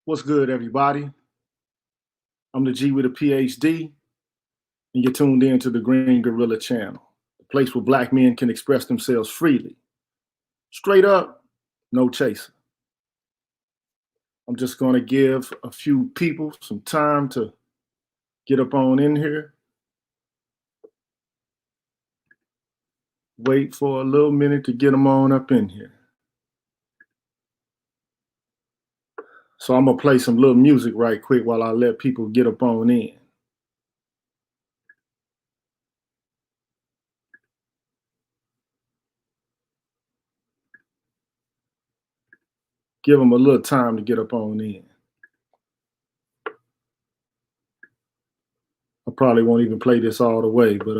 What's good, everybody? I'm the G with a PhD, and you're tuned in to the Green Gorilla channel, the place where Black men can express themselves freely. Straight up, no chaser. I'm just going to give a few people some time to get up on in here. Wait for a little minute to get them on up in here. So I'm going to play some little music right quick while I let people get up on in. Give them a little time to get up on in. I probably won't even play this all the way, but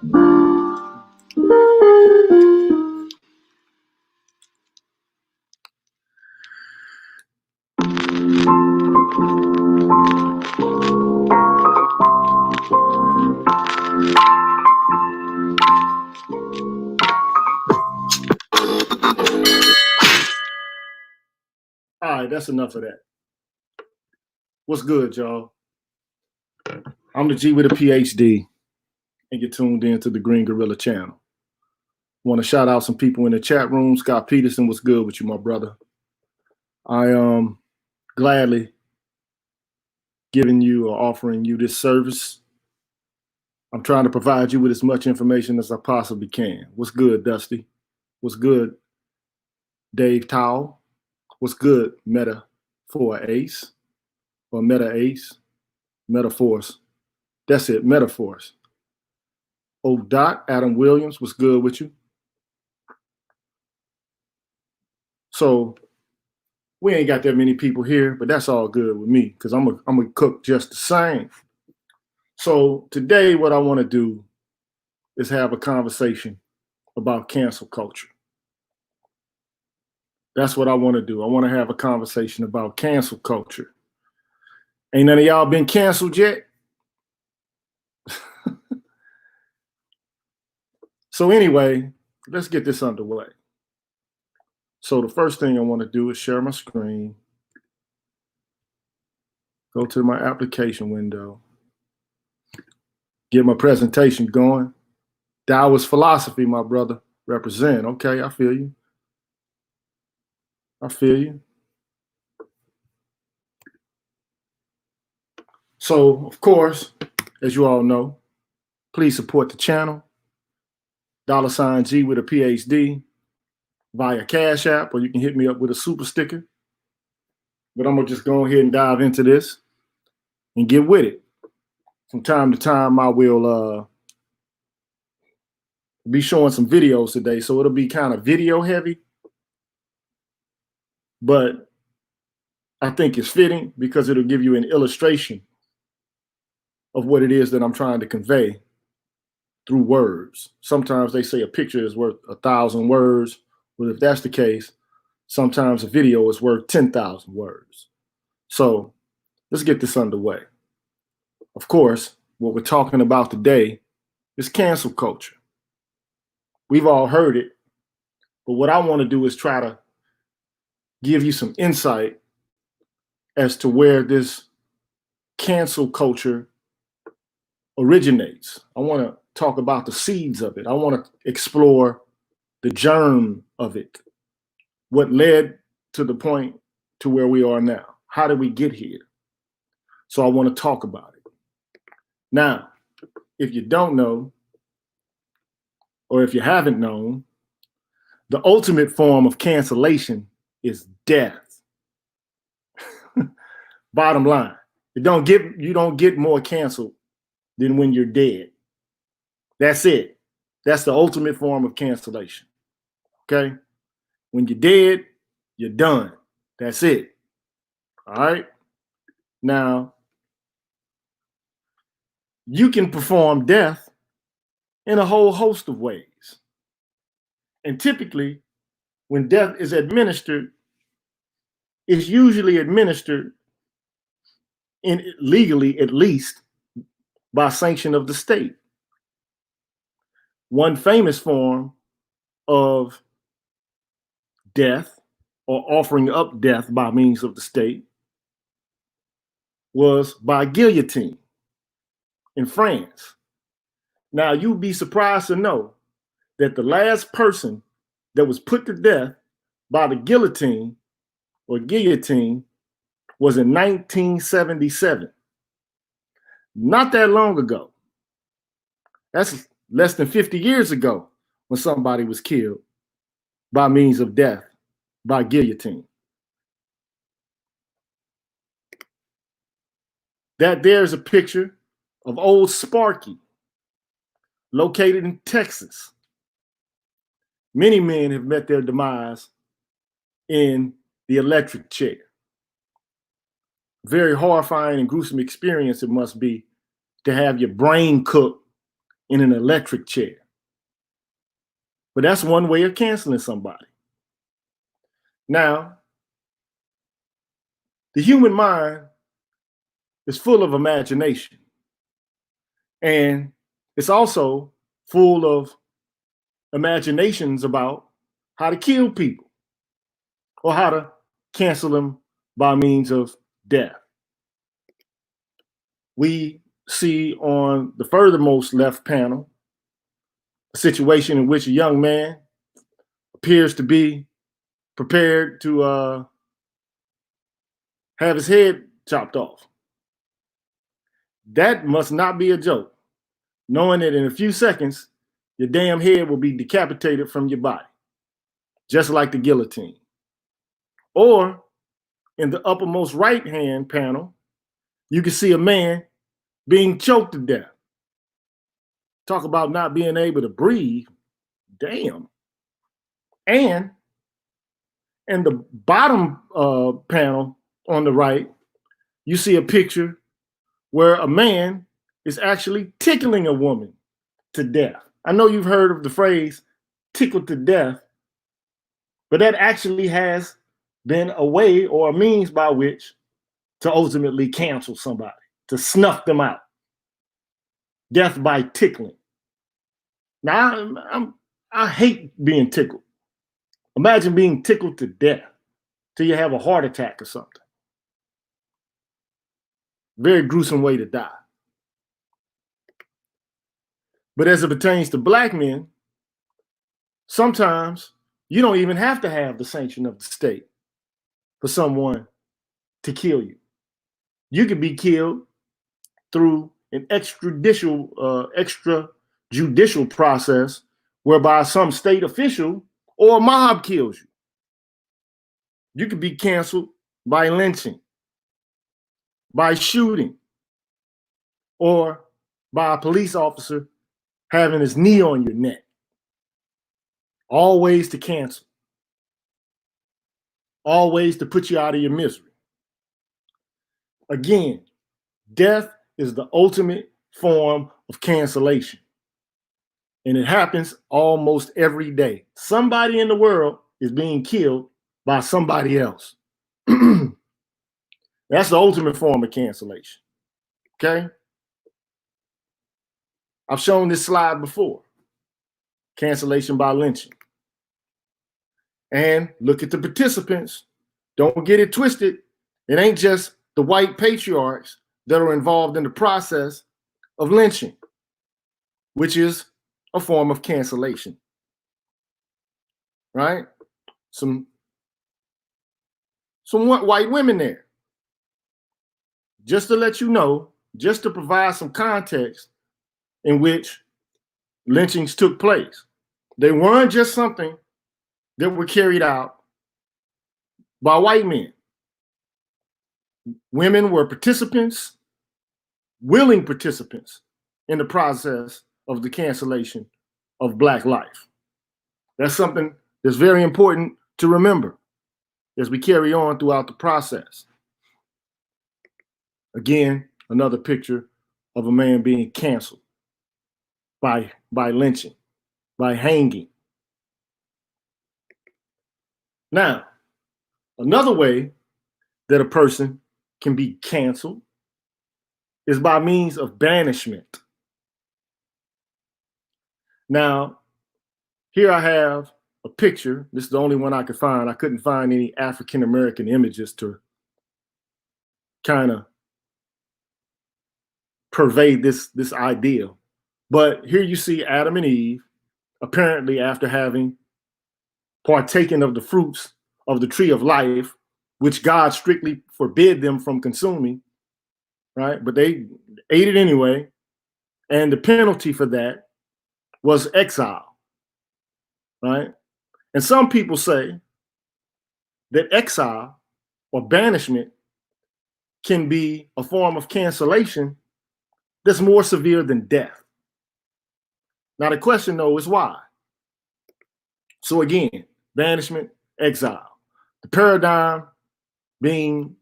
All right, that's enough of that. What's good, y'all? I'm the G with a PhD, and you're tuned in to the Green Gorilla channel. Want to shout out some people in the chat room. Scott Peterson, what's good with you, my brother? I gladly giving you or offering you this service. I'm trying to provide you with as much information as I possibly can. What's good, Dusty? What's good, Dave Towell? What's good, Metaphor Ace? Or Meta Ace? Metaphors. That's it, Metaphors. Oh, Dot, Adam Williams, what's good with you? So we ain't got that many people here, but that's all good with me because I'm a cook just the same. So today what I want to do is have a conversation about cancel culture. That's what I want to do. I want to have a conversation about cancel culture. Ain't none of y'all been canceled yet? So anyway, let's get this underway. So the first thing I want to do is share my screen. Go to my application window. Get my presentation going. Taoist philosophy, my brother. Represent. Okay, I feel you. I feel you. So, of course, as you all know, please support the channel. $G with a PhD via Cash App, or you can hit me up with a super sticker. But I'm going to just go ahead and dive into this and get with it. From time to time, I will be showing some videos today, so it'll be kind of video heavy. But I think it's fitting because it'll give you an illustration of what it is that I'm trying to convey through words. Sometimes they say a picture is worth 1,000 words. Well, if that's the case, sometimes a video is worth 10,000 words. So let's get this underway. Of course, what we're talking about today is cancel culture. We've all heard it, but what I want to do is try to give you some insight as to where this cancel culture originates. I want to talk about the seeds of it. I want to explore the germ of it. What led to the point to where we are now? How did we get here? So I want to talk about it. Now, if you don't know, or if you haven't known, the ultimate form of cancellation is death. Bottom line, you don't get more canceled than when you're dead. That's it. That's the ultimate form of cancellation. Okay? When you're dead, you're done. That's it. All right? Now, you can perform death in a whole host of ways. And typically, when death is administered, it's usually administered legally, at least, by sanction of the state. One famous form of death or offering up death by means of the state was by guillotine in France. Now, you'd be surprised to know that the last person that was put to death by the guillotine or guillotine was in 1977. Not that long ago. That's less than 50 years ago when somebody was killed by means of death by guillotine. That there's a picture of old Sparky, located in Texas. Many men have met their demise in the electric chair. Very horrifying and gruesome experience it must be to have your brain cooked in an electric chair. But that's one way of canceling somebody. Now, the human mind is full of imagination, and it's also full of imaginations about how to kill people or how to cancel them by means of death. We see on the furthermost left panel a situation in which a young man appears to be prepared to have his head chopped off. That must not be a joke, knowing that in a few seconds, your damn head will be decapitated from your body, just like the guillotine. Or in the uppermost right-hand panel, you can see a man being choked to death. Talk about not being able to breathe. Damn. And in the bottom panel on the right, you see a picture where a man is actually tickling a woman to death. I know you've heard of the phrase tickled to death, but that actually has been a way or a means by which to ultimately cancel somebody, to snuff them out. Death by tickling. Now, I hate being tickled. Imagine being tickled to death till you have a heart attack or something. Very gruesome way to die. But as it pertains to Black men, sometimes you don't even have to have the sanction of the state for someone to kill you. You could be killed through an extrajudicial process whereby some state official or a mob kills you. You could be canceled by lynching, by shooting, or by a police officer having his knee on your neck. All ways to cancel. All ways to put you out of your misery. Again, death is the ultimate form of cancellation. And it happens almost every day. Somebody in the world is being killed by somebody else. That's the ultimate form of cancellation. Okay? I've shown this slide before. Cancellation by lynching. And look at the participants. Don't get it twisted. It ain't just the white patriarchs that are involved in the process of lynching, which is a form of cancellation. Right? Some white women there. Just to let you know, just to provide some context in which lynchings took place. They weren't just something that were carried out by white men. Women were participants, willing participants in the process of the cancellation of Black life. That's something that's very important to remember as we carry on throughout the process. Again, another picture of a man being canceled by lynching, by hanging. Now, another way that a person can be canceled is by means of banishment. Now, here I have a picture. This is the only one I could find. I couldn't find any African American images to kind of pervade this idea. But here you see Adam and Eve, apparently after having partaken of the fruits of the tree of life, which God strictly forbid them from consuming, right? But they ate it anyway. And the penalty for that was exile, right? And some people say that exile or banishment can be a form of cancellation that's more severe than death. Now, the question, though, is why? So again, banishment, exile. The paradigm being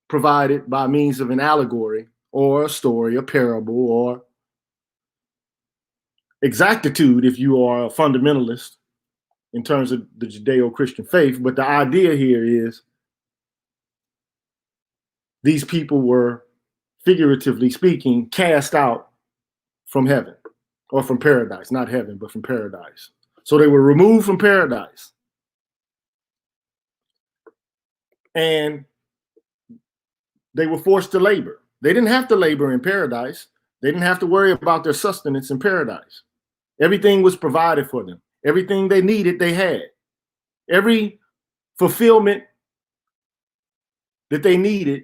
provided by means of an allegory or a story, a parable, or exactitude if you are a fundamentalist in terms of the Judeo-Christian faith. But the idea here is these people were, figuratively speaking, cast out from heaven, or from paradise, not heaven, but from paradise. So they were removed from paradise. And they were forced to labor. They didn't have to labor in paradise. They didn't have to worry about their sustenance in paradise. Everything was provided for them. Everything they needed, they had. Every fulfillment that they needed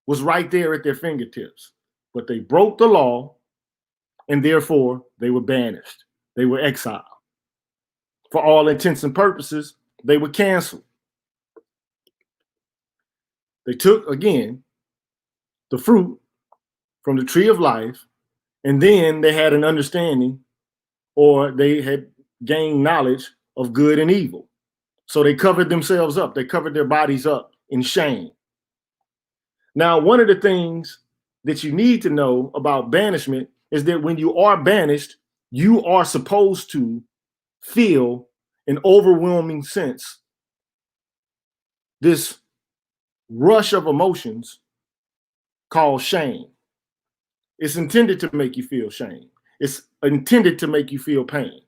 was right there at their fingertips. But they broke the law, and therefore they were banished. They were exiled. For all intents and purposes, they were canceled. They took, again, the fruit from the tree of life, and then they had an understanding, or they had gained knowledge of good and evil. So they covered themselves up. They covered their bodies up in shame. Now, one of the things that you need to know about banishment is that when you are banished, you are supposed to feel an overwhelming sense, this rush of emotions called shame. It's intended to make you feel shame. It's intended to make you feel pain.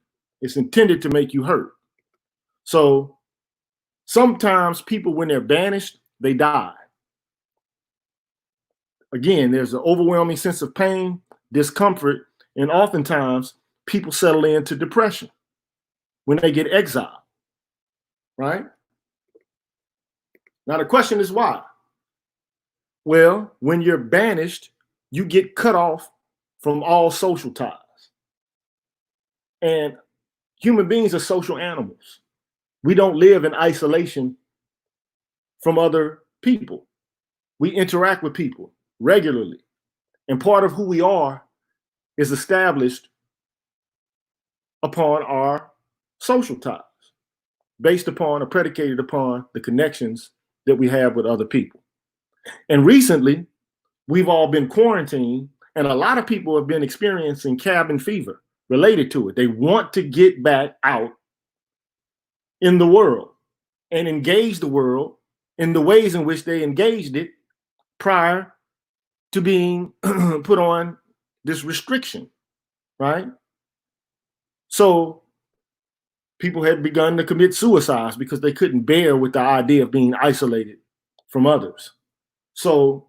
It's intended to make you hurt. So sometimes people, when they're banished, they die. Again, there's an overwhelming sense of pain, discomfort, and oftentimes people settle into depression when they get exiled, right? Now the question is why? Well, when you're banished, you get cut off from all social ties. And human beings are social animals. We don't live in isolation from other people. We interact with people regularly. And part of who we are is established upon our social ties, based upon or predicated upon the connections that we have with other people. And recently, we've all been quarantined, and a lot of people have been experiencing cabin fever related to it. They want to get back out in the world and engage the world in the ways in which they engaged it prior to being put on this restriction, right? So people had begun to commit suicides because they couldn't bear with the idea of being isolated from others. So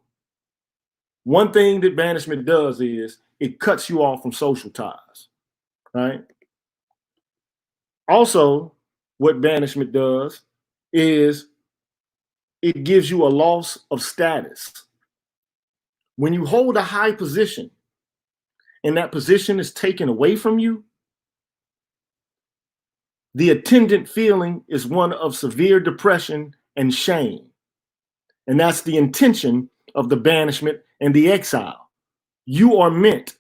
one thing that banishment does is it cuts you off from social ties, right? Also, what banishment does is it gives you a loss of status. When you hold a high position and that position is taken away from you, the attendant feeling is one of severe depression and shame. And that's the intention of the banishment and the exile. You are meant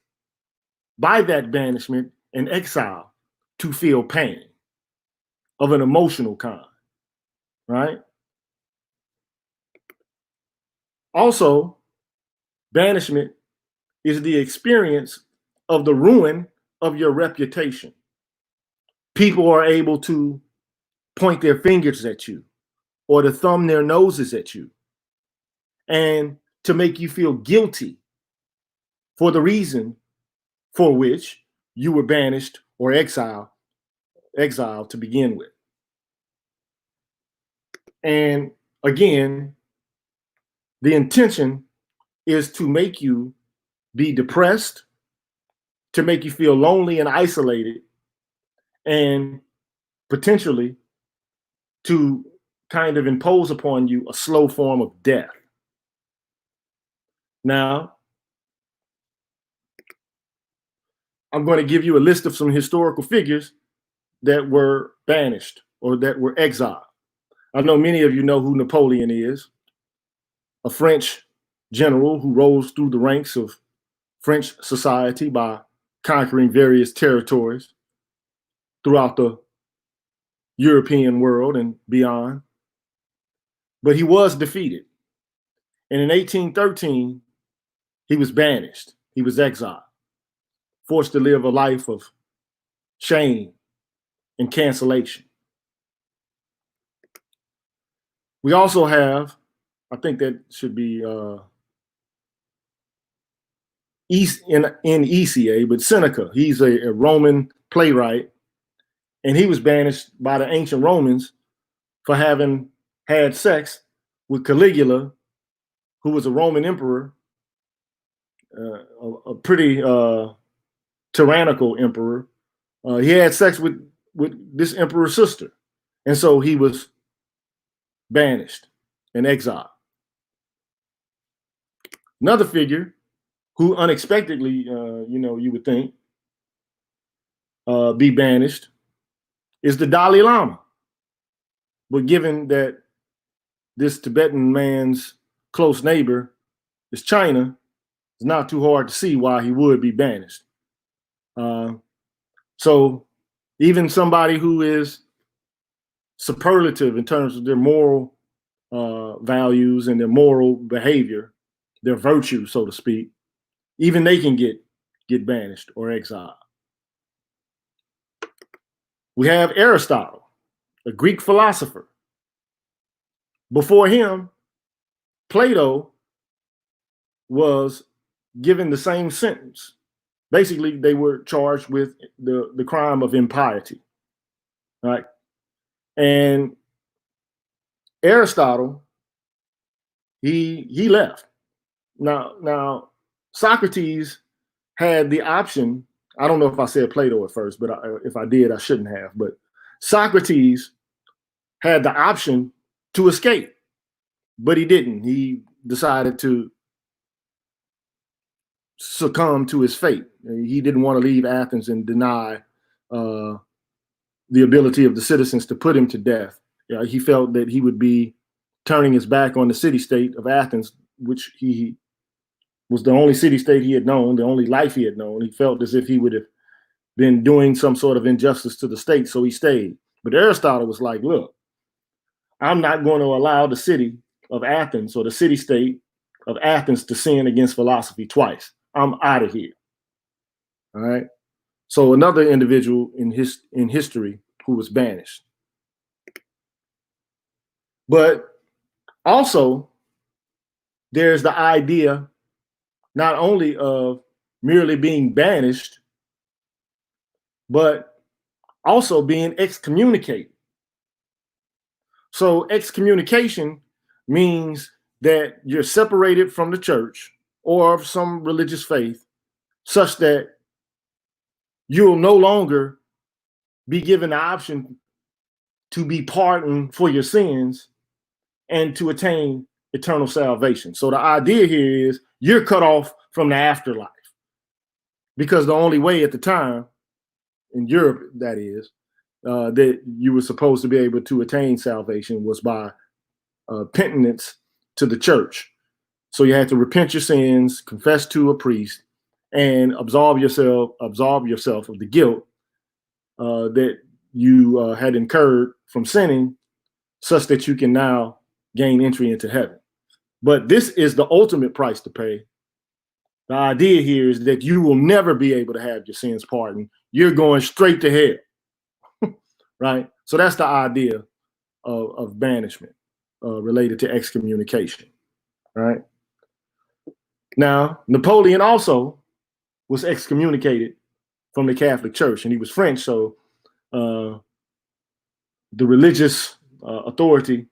by that banishment and exile to feel pain of an emotional kind, right? Also, banishment is the experience of the ruin of your reputation. People are able to point their fingers at you or to thumb their noses at you and to make you feel guilty for the reason for which you were banished or exiled to begin with. And again, the intention is to make you be depressed, to make you feel lonely and isolated, and potentially to kind of impose upon you a slow form of death. Now, I'm going to give you a list of some historical figures that were banished or that were exiled. I know many of you know who Napoleon is, a French general who rose through the ranks of French society by conquering various territories throughout the European world and beyond. But he was defeated. And in 1813, he was banished. He was exiled, forced to live a life of shame, and cancellation. We also have, I think that should be in ECA, but Seneca. He's a Roman playwright, and he was banished by the ancient Romans for having had sex with Caligula, who was a Roman emperor, a pretty tyrannical emperor. He had sex with this emperor's sister, and so he was banished and exiled. Another figure who unexpectedly, you would think, be banished is the Dalai Lama. But given that this Tibetan man's close neighbor is China, it's not too hard to see why he would be banished. So even somebody who is superlative in terms of their moral values and their moral behavior, their virtue, so to speak, even they can get banished or exiled. We have Aristotle, a Greek philosopher. Before him, Plato was given the same sentence. Basically, they were charged with the crime of impiety, right? And Aristotle, he left. Now Socrates had the option. I don't know if I said Plato at first, but if I did, I shouldn't have. But Socrates had the option to escape, but he didn't. He decided to succumb to his fate. He didn't want to leave Athens and deny the ability of the citizens to put him to death. He felt that he would be turning his back on the city-state of Athens, which he was the only city-state he had known, the only life he had known. He felt as if he would have been doing some sort of injustice to the state, so he stayed. But Aristotle was like, look, I'm not going to allow the city of Athens or the city-state of Athens to sin against philosophy twice. I'm out of here. All right. So another individual in history who was banished. But also, there's the idea not only of merely being banished, but also being excommunicated. So excommunication means that you're separated from the church or some religious faith such that you'll no longer be given the option to be pardoned for your sins and to attain eternal salvation. So the idea here is you're cut off from the afterlife, because the only way at the time, in Europe that is, that you were supposed to be able to attain salvation was by penitence to the church. So you had to repent your sins, confess to a priest, and absolve yourself of the guilt that you had incurred from sinning, such that you can now gain entry into heaven. But this is the ultimate price to pay. The idea here is that you will never be able to have your sins pardoned. You're going straight to hell, right? So that's the idea of banishment related to excommunication, right? Now, Napoleon also was excommunicated from the Catholic Church, and he was French, so the religious authority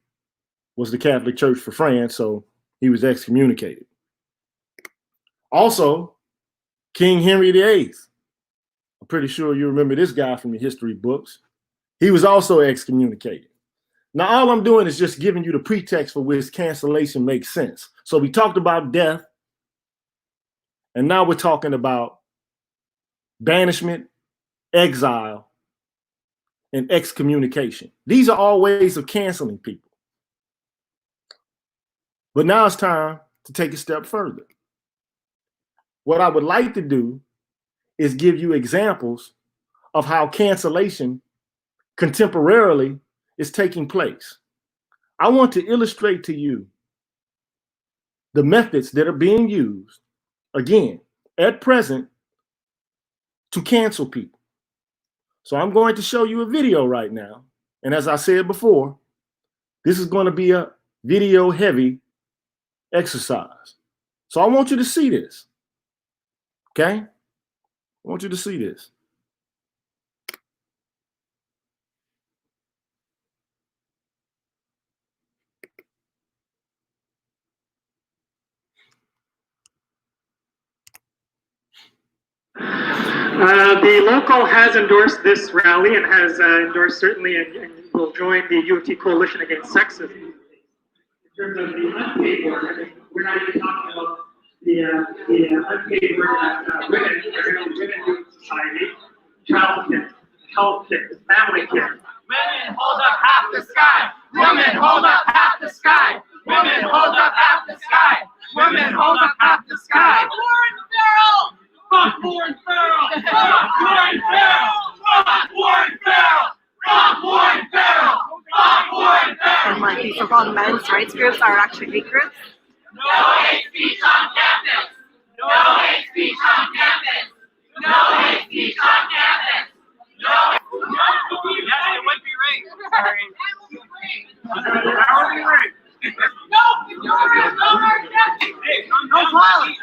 was the Catholic Church for France, so he was excommunicated. Also, King Henry VIII. I'm pretty sure you remember this guy from your history books. He was also excommunicated. Now, all I'm doing is just giving you the pretext for which cancellation makes sense. So we talked about death, and now we're talking about banishment, exile, and excommunication. These are all ways of canceling people. But now it's time to take a step further. What I would like to do is give you examples of how cancellation contemporarily is taking place. I want to illustrate to you the methods that are being used, again, at present, to cancel people. So I'm going to show you a video right now. And as I said before, this is going to be a video heavy exercise. So I want you to see this. Okay? I want you to see this. The local has endorsed this rally and has endorsed certainly and will join the U of T coalition against sexism. In terms of the unpaid work, we're not even talking about the unpaid work that women do in society, child care, health care, family care. Women hold up half the sky. Women hold up half the sky. Women hold up half the sky. Women hold up half the sky. Warren Farrell. Fuck Warren Farrell! Fuck Warren Farrell! Fuck Warren Farrell! Fuck Warren Farrell! Fuck Warren Farrell! And like these so-called men's rights groups are actually hate groups. No hate speech on campus! No hate speech on campus! No hate speech on campus! No. Yes, it would be rape. Sorry. That would be rape. No violence.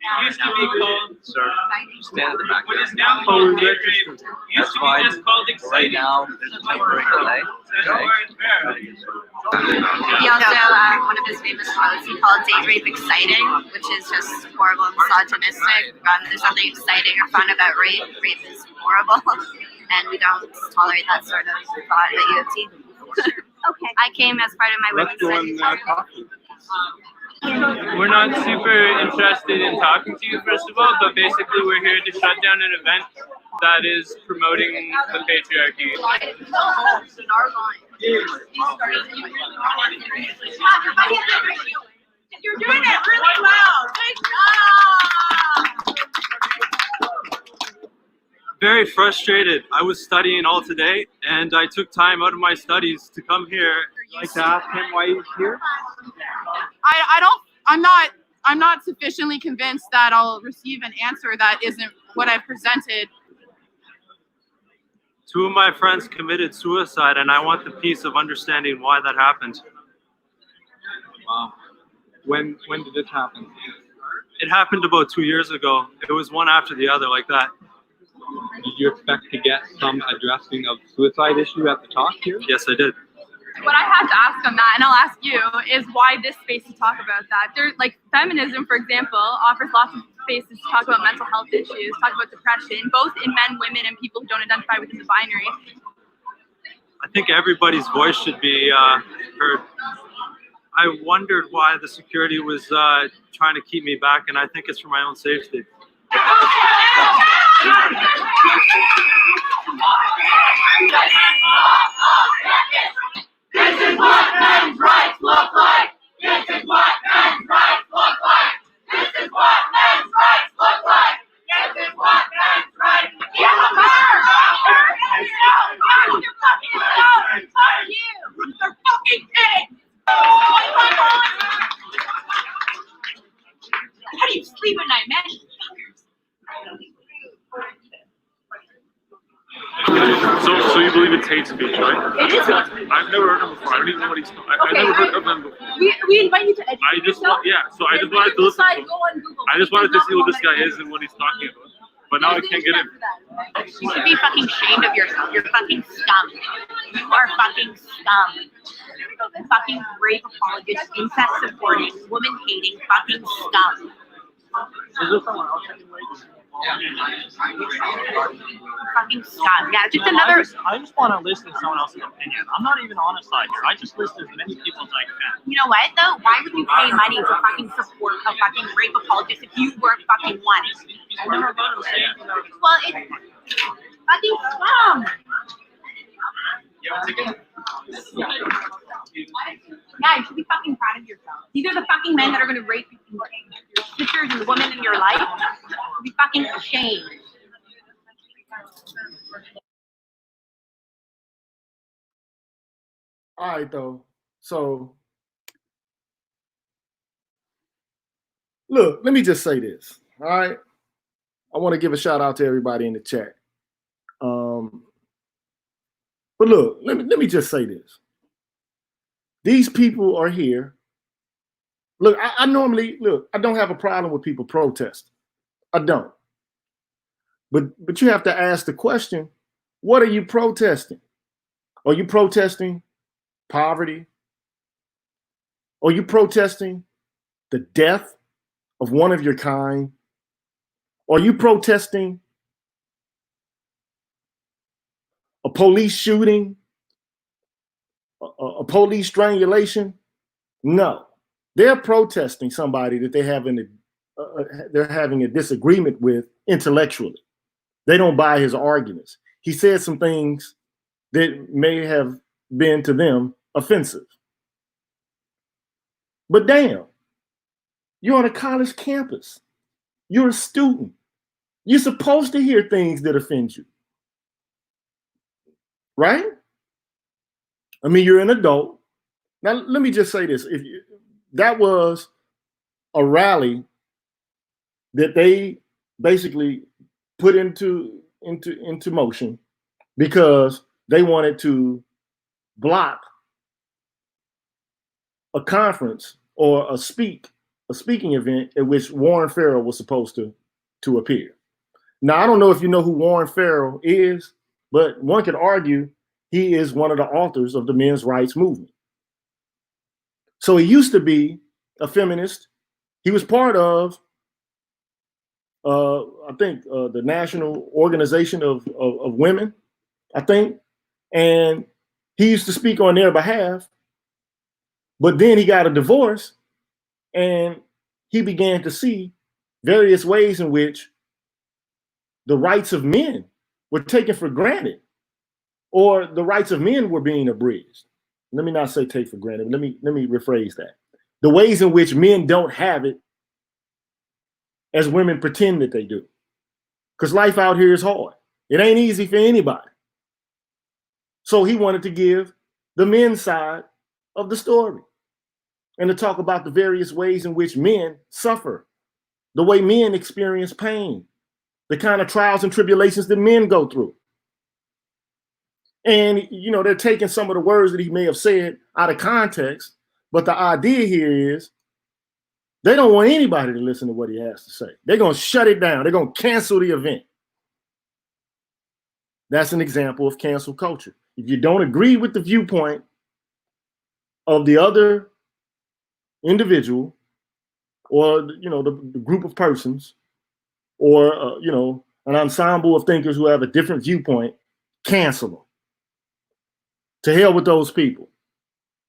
It used to be called, Sir, stand in the back. what is now called hate rape, used That's to be fine. just called Right exciting. now, there's a temporary delay. Okay. He also, one of his famous quotes, he called date rape exciting, which is just horrible and misogynistic. There's nothing exciting or fun about rape. Rape is horrible, and we don't tolerate that sort of thought at U of T. Okay. I came as part of my women's studies. We're not super interested in talking to you, first of all, but basically we're here to shut down an event that is promoting the patriarchy. You're doing it really loud. Very frustrated. I was studying all today, and I took time out of my studies to come here. I'd like to ask him why he's here. I'm not sufficiently convinced that I'll receive an answer that isn't what I've presented. Two of my friends committed suicide, and I want the peace of understanding why that happened. Wow. When did this happen? It happened about 2 years ago. It was one after the other like that. Did you expect to get some addressing of suicide issue at the talk here? Yes, I did. What I have to ask on that, and I'll ask you, is why this space to talk about that. There's like feminism, for example, offers lots of spaces to talk about mental health issues, talk about depression, both in men, women, and people who don't identify within the binary. I think everybody's voice should be heard. I wondered why the security was trying to keep me back, and I think it's for my own safety. This is what men's rights look like. This is what men's rights look like. This is what men's rights look like. This is what men's rights. Give them her. You're fucking dumb. Fuck you. They're fucking kids. How do you sleep at night, man? So you believe it's hate speech, right? It is. I've never heard him before. I don't even know what he's talking. I've never heard of him before. We invite you to educate I just yourself. so I just wanted to listen to him. Go on Google. I just wanted to see what this guy There's is and what he's talking about. But now I can't get it. You should be fucking ashamed of yourself. You're fucking scum. You are fucking scum. Fucking rape apologist, incest supporting, woman hating, fucking scum. Is there someone else I can wait? Fucking scum. Yeah, just another. I just want to listen to someone else's opinion. I'm not even on a side here. I just listen to as many people as I can. You know what though? Why would you pay money to fucking support a fucking rape apologist if you weren't fucking one? I've never heard him say anything. Well, it's fucking scum. Yeah, you should be fucking proud of yourself. These are the fucking men that are going to rape your sisters and the women in your life. be fucking ashamed. All right, though. So, look, let me just say this. All right. I want to give a shout out to everybody in the chat. But look, let me just say this. These people are here. Look, I normally, I don't have a problem with people protesting. I don't. But you have to ask the question, what are you protesting? Are you protesting poverty? Are you protesting the death of one of your kind? Are you protesting a police shooting, a police strangulation? No, they're protesting somebody that they're having a disagreement with intellectually. They don't buy his arguments. He said some things that may have been to them offensive. But damn, you're on a college campus. You're a student. You're supposed to hear things that offend you. Right? I mean, you're an adult. Now, let me just say this. That was a rally that they basically put into motion because they wanted to block a conference or a speaking event at which Warren Farrell was supposed to appear. Now, I don't know if you know who Warren Farrell is, but one could argue he is one of the authors of the men's rights movement. So he used to be a feminist. He was part of, I think, the National Organization of Women, I think. And he used to speak on their behalf. But then he got a divorce and he began to see various ways in which the rights of men were taken for granted, or the rights of men were being abridged. Let me not say take for granted. Let me rephrase that. The ways in which men don't have it as women pretend that they do. Because life out here is hard. It ain't easy for anybody. So he wanted to give the men's side of the story and to talk about the various ways in which men suffer, the way men experience pain, the kind of trials and tribulations that men go through. And, they're taking some of the words that he may have said out of context, but the idea here is they don't want anybody to listen to what he has to say. They're going to shut it down. They're going to cancel the event. That's an example of cancel culture. If you don't agree with the viewpoint of the other individual or, the group of persons or, an ensemble of thinkers who have a different viewpoint, cancel them. To hell with those people.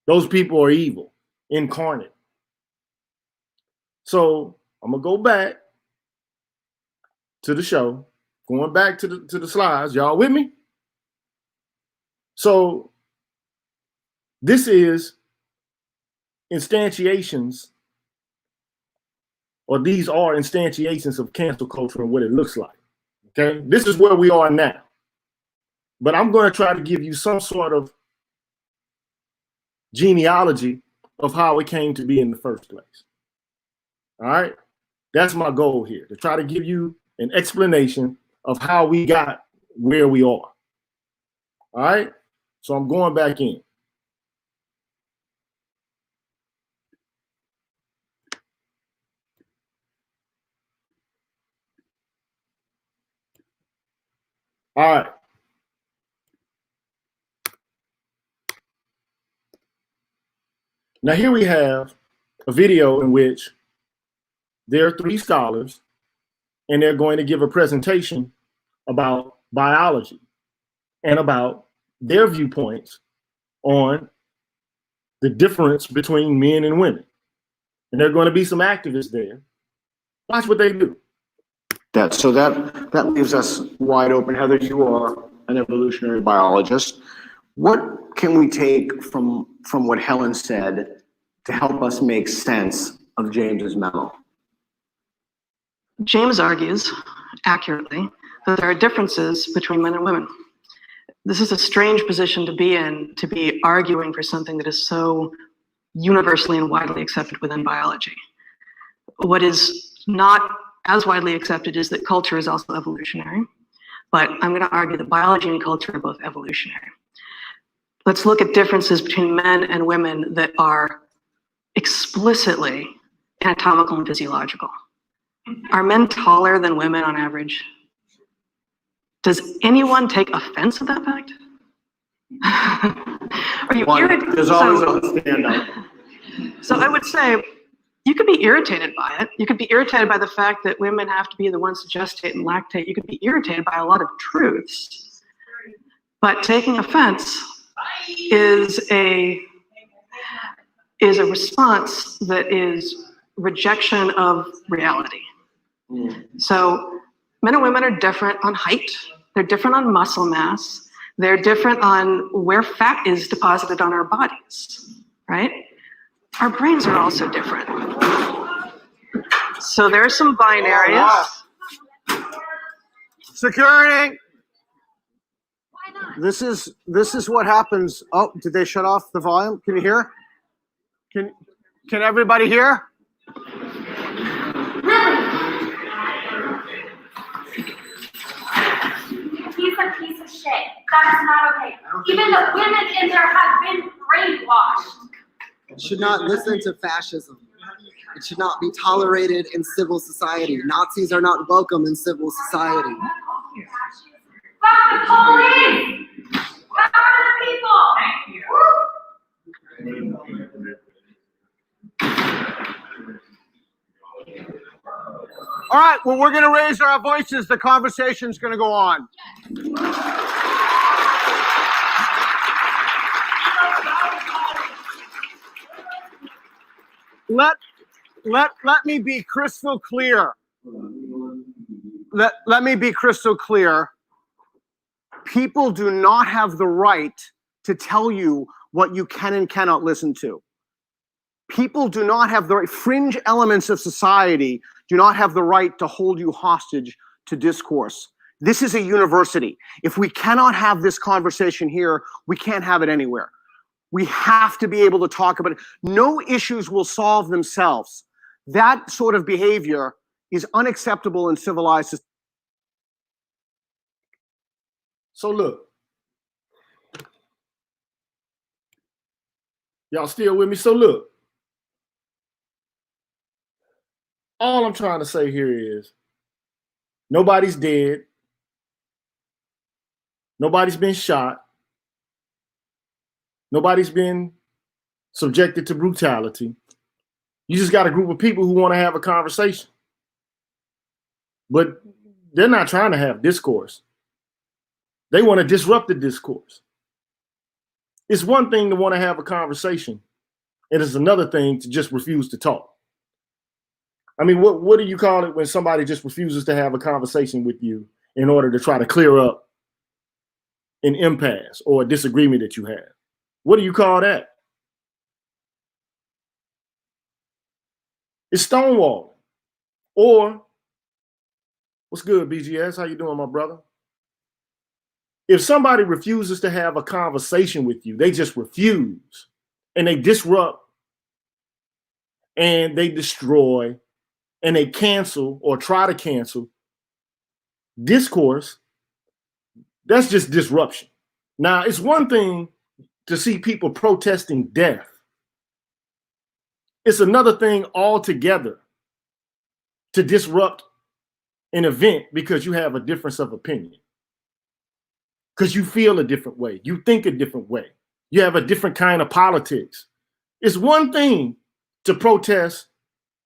Those people are evil, incarnate. So I'm going to go back to the show, going back to the slides. Y'all with me? So this is instantiations, or these are instantiations of cancel culture and what it looks like. Okay, this is where we are now. But I'm going to try to give you some sort of genealogy of how it came to be in the first place. All right, that's my goal here, to try to give you an explanation of how we got where we are. All right, so I'm going back in. All right. Now here we have a video in which there are three scholars and they're going to give a presentation about biology and about their viewpoints on the difference between men and women. And there are going to be some activists there. Watch what they do. So that leaves us wide open. Heather, you are an evolutionary biologist. What can we take from what Helen said to help us make sense of James's memo? James argues, accurately, that there are differences between men and women. This is a strange position to be in, to be arguing for something that is so universally and widely accepted within biology. What is not as widely accepted is that culture is also evolutionary, but I'm going to argue that biology and culture are both evolutionary. Let's look at differences between men and women that are explicitly anatomical and physiological. Are men taller than women on average? Does anyone take offense at that fact? Are you irritated? There's always a standout. So I would say you could be irritated by it. You could be irritated by the fact that women have to be the ones to gestate and lactate. You could be irritated by a lot of truths. But taking offense is a response that is rejection of reality. So men and women are different on height. They're different on muscle mass. They're different on where fat is deposited on our bodies, right? Our brains are also different. So there are some binaries. Security. This is what happens. Oh, did they shut off the volume? Can you hear? Can everybody hear? He's a piece of shit. That is not okay. Even the women in there have been brainwashed. It should not listen to fascism. It should not be tolerated in civil society. Nazis are not welcome in civil society. Fuck the police! Power the people! Thank you. All right, well, we're going to raise our voices. The conversation's going to go on. Let me be crystal clear. Let me be crystal clear. People do not have the right to tell you what you can and cannot listen to. People do not have the right, fringe elements of society do not have the right to hold you hostage to discourse. This is a university. If we cannot have this conversation here, we can't have it anywhere. We have to be able to talk about it. No issues will solve themselves. That sort of behavior is unacceptable in civilized society. So look, y'all still with me? So look, all I'm trying to say here is nobody's dead. Nobody's been shot. Nobody's been subjected to brutality. You just got a group of people who want to have a conversation. But they're not trying to have discourse. They want to disrupt the discourse. It's one thing to want to have a conversation, and it's another thing to just refuse to talk. I mean, what do you call it when somebody just refuses to have a conversation with you in order to try to clear up an impasse or a disagreement that you have? What do you call that? It's stonewalling. Or, what's good, BGS? How you doing, my brother? If somebody refuses to have a conversation with you, they just refuse, and they disrupt, and they destroy, and they cancel or try to cancel discourse, that's just disruption. Now, it's one thing to see people protesting death. It's another thing altogether to disrupt an event because you have a difference of opinion. Because you feel a different way. You think a different way. You have a different kind of politics. It's one thing to protest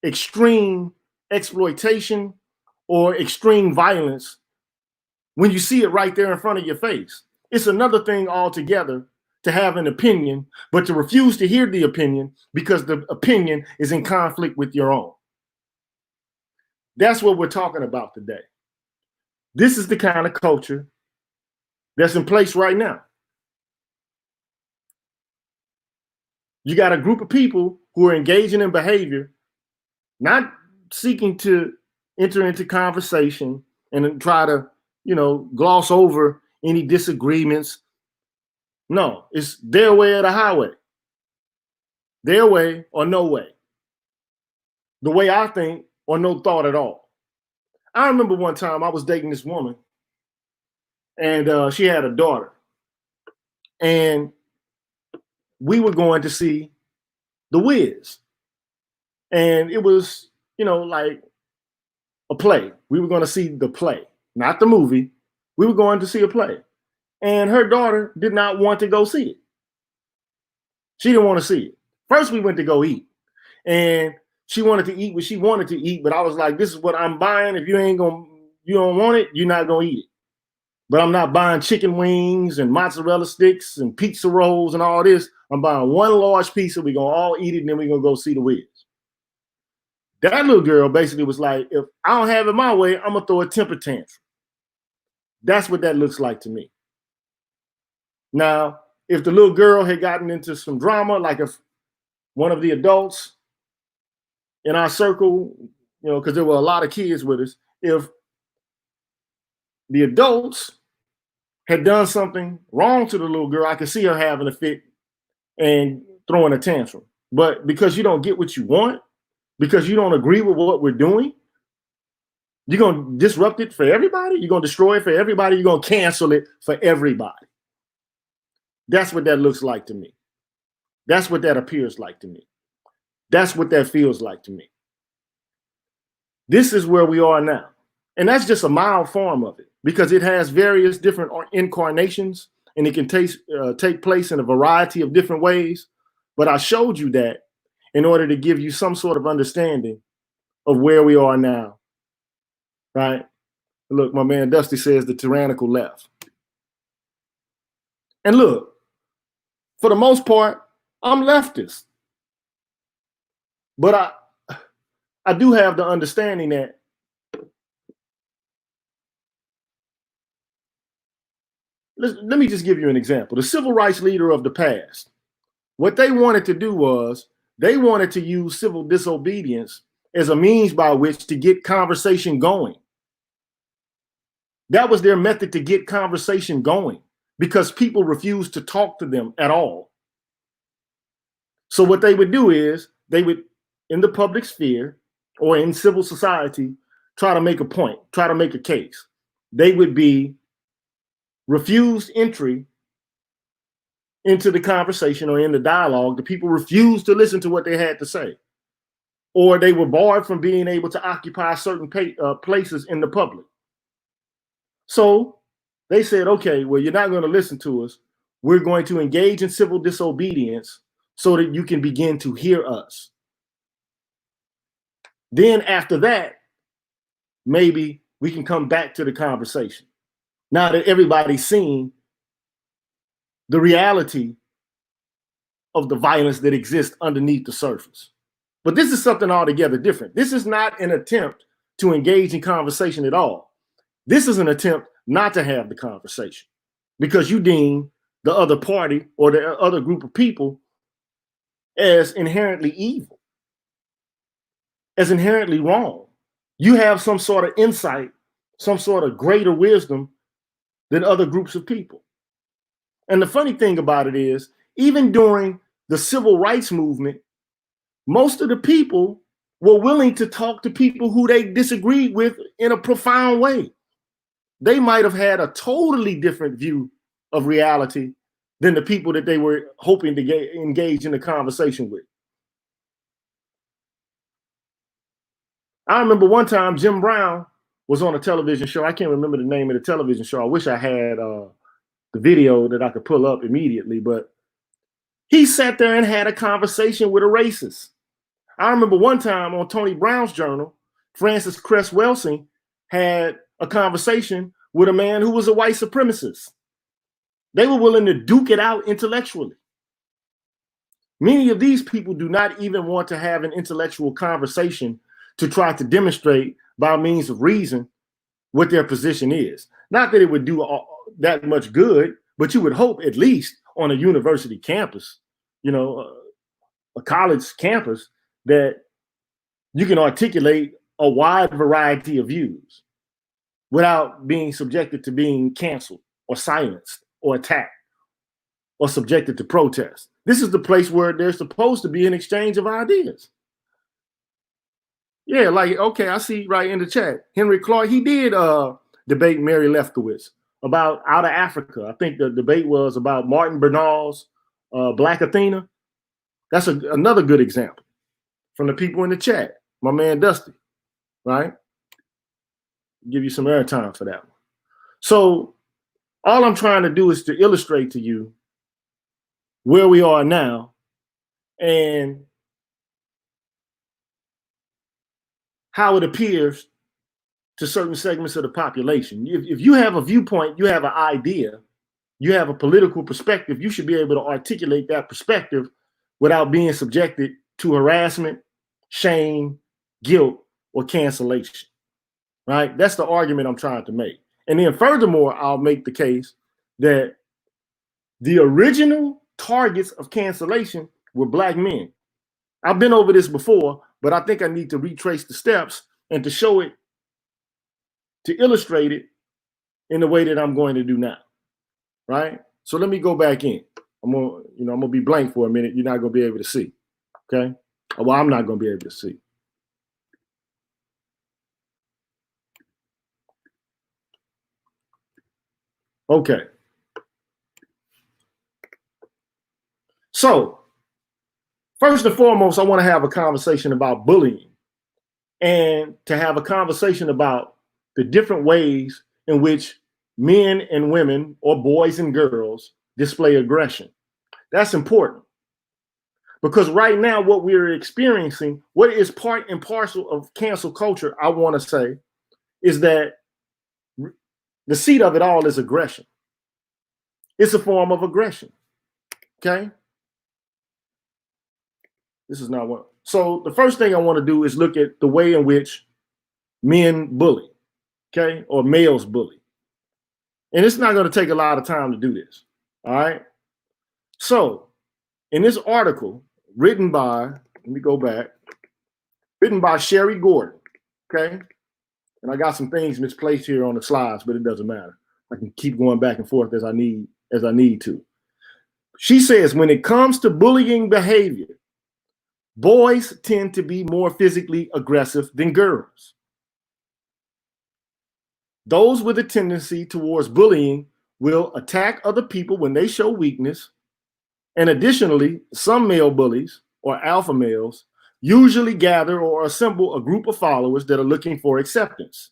extreme exploitation or extreme violence when you see it right there in front of your face. It's another thing altogether to have an opinion, but to refuse to hear the opinion because the opinion is in conflict with your own. That's what we're talking about today. This is the kind of culture that's in place right now. You got a group of people who are engaging in behavior, not seeking to enter into conversation and then try to, gloss over any disagreements. No, it's their way or the highway. Their way or no way. The way I think or no thought at all. I remember one time I was dating this woman and she had a daughter. And we were going to see The Wiz. And it was, like a play. We were going to see the play, not the movie. We were going to see a play. And her daughter did not want to go see it. She didn't want to see it. First, we went to go eat. And she wanted to eat what she wanted to eat, but I was like, this is what I'm buying. If you don't want it, you're not going to eat it. But I'm not buying chicken wings and mozzarella sticks and pizza rolls and all this. I'm buying one large pizza. We're going to all eat it, and then we're going to go see The Wiz. That little girl basically was like, if I don't have it my way, I'm going to throw a temper tantrum. That's what that looks like to me. Now, if the little girl had gotten into some drama, like if one of the adults in our circle, because there were a lot of kids with us, if the adults had done something wrong to the little girl, I could see her having a fit and throwing a tantrum. But because you don't get what you want, because you don't agree with what we're doing, you're going to disrupt it for everybody? You're going to destroy it for everybody? You're going to cancel it for everybody? That's what that looks like to me. That's what that appears like to me. That's what that feels like to me. This is where we are now. And that's just a mild form of it because it has various different incarnations and it can take place in a variety of different ways. But I showed you that in order to give you some sort of understanding of where we are now, right? Look, my man Dusty says the tyrannical left. And look, for the most part, I'm leftist. But I do have the understanding that let me just give you an example. The civil rights leader of the past, what they wanted to do was they wanted to use civil disobedience as a means by which to get conversation going. That was their method to get conversation going because people refused to talk to them at all. So what they would do is they would, in the public sphere or in civil society, try to make a point, try to make a case. They would be refused entry into the conversation or in the dialogue. The people refused to listen to what they had to say. Or they were barred from being able to occupy certain places in the public. So they said, okay, well, you're not going to listen to us. We're going to engage in civil disobedience so that you can begin to hear us. Then after that, maybe we can come back to the conversation. Now that everybody's seen the reality of the violence that exists underneath the surface. But this is something altogether different. This is not an attempt to engage in conversation at all. This is an attempt not to have the conversation because you deem the other party or the other group of people as inherently evil, as inherently wrong. You have some sort of insight, some sort of greater wisdom than other groups of people. And the funny thing about it is, even during the civil rights movement, most of the people were willing to talk to people who they disagreed with in a profound way. They might have had a totally different view of reality than the people that they were hoping to engage in a conversation with. I remember one time Jim Brown was on a television show. I can't remember the name of the television show. I wish I had the video that I could pull up immediately, but he sat there and had a conversation with a racist. I remember one time on Tony Brown's Journal, Francis Cress Welsing had a conversation with a man who was a white supremacist. They were willing to duke it out intellectually. Many of these people do not even want to have an intellectual conversation to try to demonstrate by means of reason what their position is. Not that it would do that much good, but you would hope at least on a university campus, a college campus, that you can articulate a wide variety of views without being subjected to being canceled or silenced or attacked or subjected to protest. This is the place where there's supposed to be an exchange of ideas. Yeah, like, okay, I see right in the chat. Henry Clark, he did debate Mary Lefkowitz about out of Africa. I think the debate was about Martin Bernal's Black Athena. That's another good example from the people in the chat. My man Dusty, right? Give you some airtime for that one. So all I'm trying to do is to illustrate to you where we are now and how it appears to certain segments of the population. If you have a viewpoint, you have an idea, you have a political perspective, you should be able to articulate that perspective without being subjected to harassment, shame, guilt, or cancellation, right? That's the argument I'm trying to make. And then furthermore, I'll make the case that the original targets of cancellation were Black men. I've been over this before, but I think I need to retrace the steps and to show it, to illustrate it in the way that I'm going to do now, right? So let me go back in. I'm gonna be blank for a minute. You're not gonna be able to see, okay? Well, I'm not gonna be able to see. Okay. So first and foremost, I want to have a conversation about bullying and to have a conversation about the different ways in which men and women or boys and girls display aggression. That's important because right now what we're experiencing, what is part and parcel of cancel culture, I want to say, is that the seat of it all is aggression. It's a form of aggression, okay? This is not one. So the first thing I want to do is look at the way in which men bully, okay, or males bully. And it's not going to take a lot of time to do this, all right? So in this article written by, let me go back, written by Sherry Gordon, okay? And I got some things misplaced here on the slides, but it doesn't matter. I can keep going back and forth as I need to. She says, when it comes to bullying behavior, boys tend to be more physically aggressive than girls. Those with a tendency towards bullying will attack other people when they show weakness. And additionally, some male bullies or alpha males usually gather or assemble a group of followers that are looking for acceptance.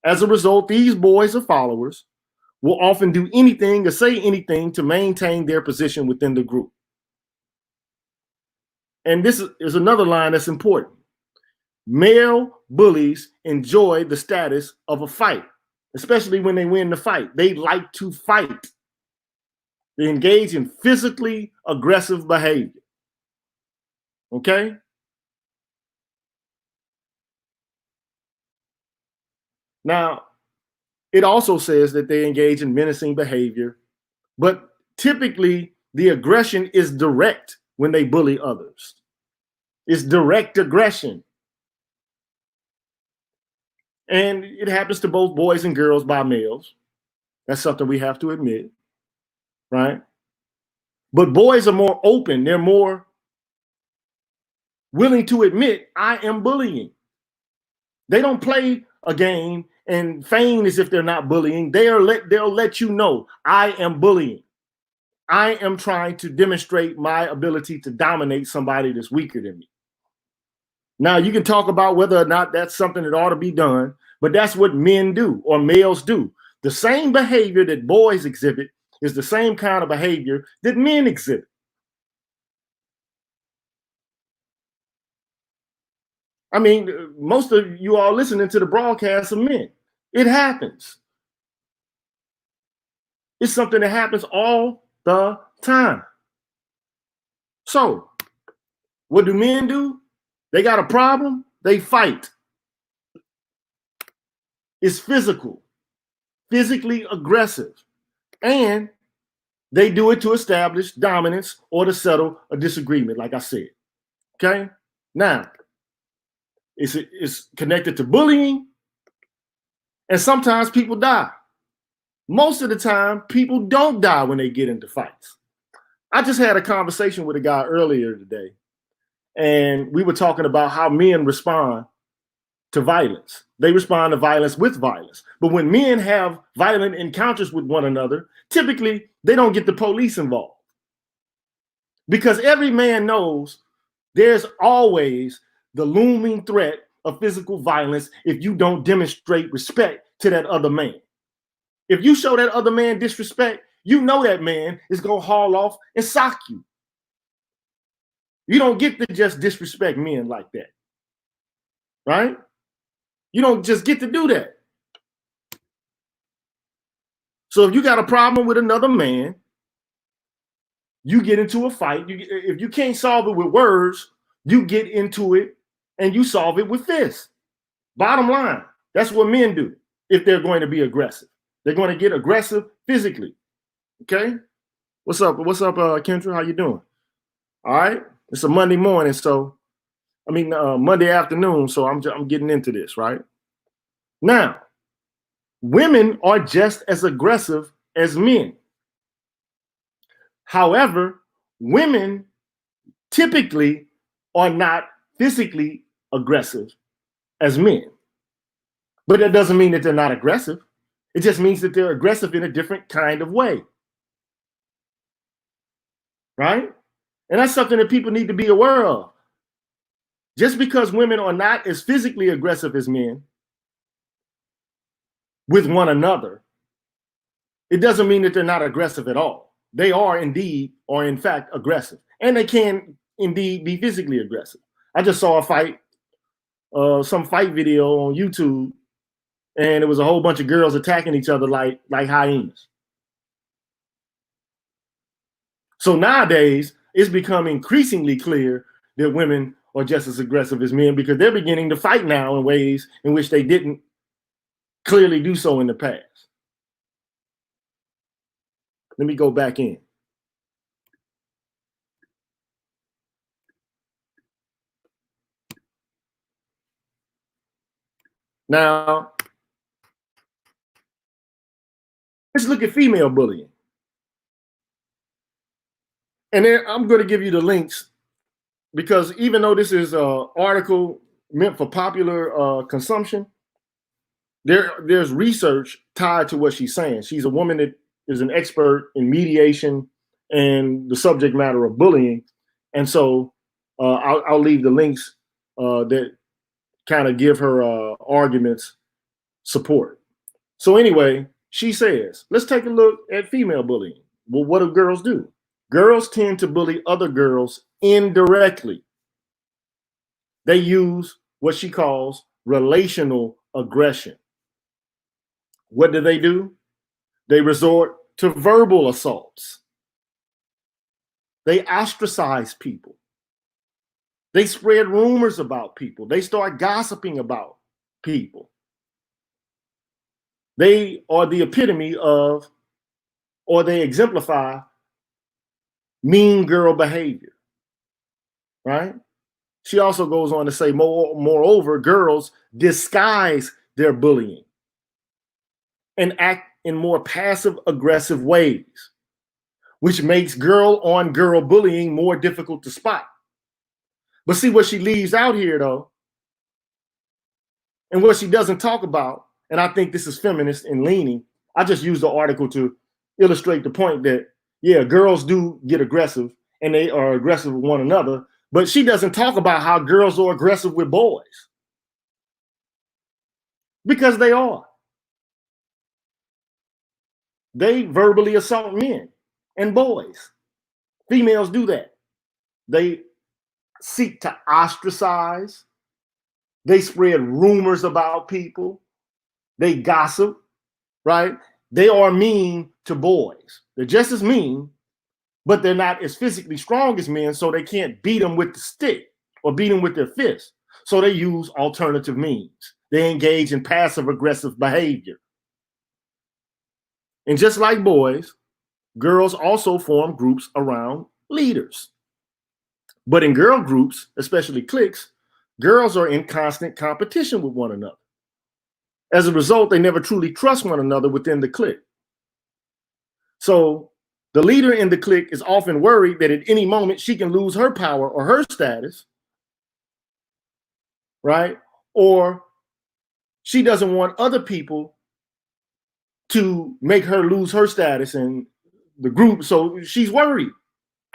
As a result, these boys or followers will often do anything or say anything to maintain their position within the group. And this is another line that's important. Male bullies enjoy the status of a fight, especially when they win the fight. They like to fight. They engage in physically aggressive behavior. Okay? Now, it also says that they engage in menacing behavior, but typically the aggression is direct when they bully others. It's direct aggression. And it happens to both boys and girls by males. That's something we have to admit, right? But boys are more open. They're more willing to admit, I am bullying. They don't play a game and feign as if they're not bullying. They'll let you know, I am bullying. I am trying to demonstrate my ability to dominate somebody that's weaker than me. Now, you can talk about whether or not that's something that ought to be done, but that's what men do or males do. The same behavior that boys exhibit is the same kind of behavior that men exhibit. I mean, most of you all listening to the broadcast are men. It happens. It's something that happens all the time. So, what do men do? They got a problem, they fight. It's physical, physically aggressive, and they do it to establish dominance or to settle a disagreement, like I said. Okay? Now, It's connected to bullying, and sometimes people die. Most of the time, people don't die when they get into fights. I just had a conversation with a guy earlier today, and we were talking about how men respond to violence. They respond to violence with violence. But when men have violent encounters with one another, typically they don't get the police involved. Because every man knows there's always the looming threat of physical violence if you don't demonstrate respect to that other man. If you show that other man disrespect, you know that man is going to haul off and sock you. You don't get to just disrespect men like that, right? You don't just get to do that. So if you got a problem with another man, you get into a fight. If you can't solve it with words, you get into it and you solve it with fists. Bottom line, that's what men do if they're going to be aggressive. They're going to get aggressive physically. Okay? What's up, Kendra? How you doing? All right? It's a Monday morning, Monday afternoon, so I'm getting into this, right? Now, women are just as aggressive as men. However, women typically are not physically aggressive as men. But that doesn't mean that they're not aggressive. It just means that they're aggressive in a different kind of way. Right? And that's something that people need to be aware of. Just because women are not as physically aggressive as men with one another, it doesn't mean that they're not aggressive at all. They are indeed, or in fact, aggressive. And they can indeed be physically aggressive. I just saw some fight video on YouTube, and it was a whole bunch of girls attacking each other like hyenas. So nowadays, it's become increasingly clear that women are just as aggressive as men because they're beginning to fight now in ways in which they didn't clearly do so in the past. Let me go back in. Now, let's look at female bullying. And then I'm going to give you the links because even though this is an article meant for popular consumption, there's research tied to what she's saying. She's a woman that is an expert in mediation and the subject matter of bullying. And so I'll leave the links that kind of give her arguments support. So anyway, she says, let's take a look at female bullying. Well, what do girls do? Girls tend to bully other girls indirectly. They use what she calls relational aggression. What do? They resort to verbal assaults. They ostracize people. They spread rumors about people. They start gossiping about people. They are the epitome of, or they exemplify mean girl behavior, right? She also goes on to say, moreover, girls disguise their bullying and act in more passive aggressive ways, which makes girl-on-girl bullying more difficult to spot. But see what she leaves out here, though, and what she doesn't talk about, and I think this is feminist and leaning. I just used the article to illustrate the point that, yeah, girls do get aggressive, and they are aggressive with one another, but she doesn't talk about how girls are aggressive with boys. Because they are. They verbally assault men and boys. Females do that. They seek to ostracize. They spread rumors about people. They gossip, right? They are mean to boys. They're just as mean, but they're not as physically strong as men, so they can't beat them with the stick or beat them with their fist. So they use alternative means. They engage in passive aggressive behavior. And just like boys, girls also form groups around leaders. But in girl groups, especially cliques, girls are in constant competition with one another. As a result, they never truly trust one another within the clique. So the leader in the clique is often worried that at any moment she can lose her power or her status, right? Or she doesn't want other people to make her lose her status in the group. So she's worried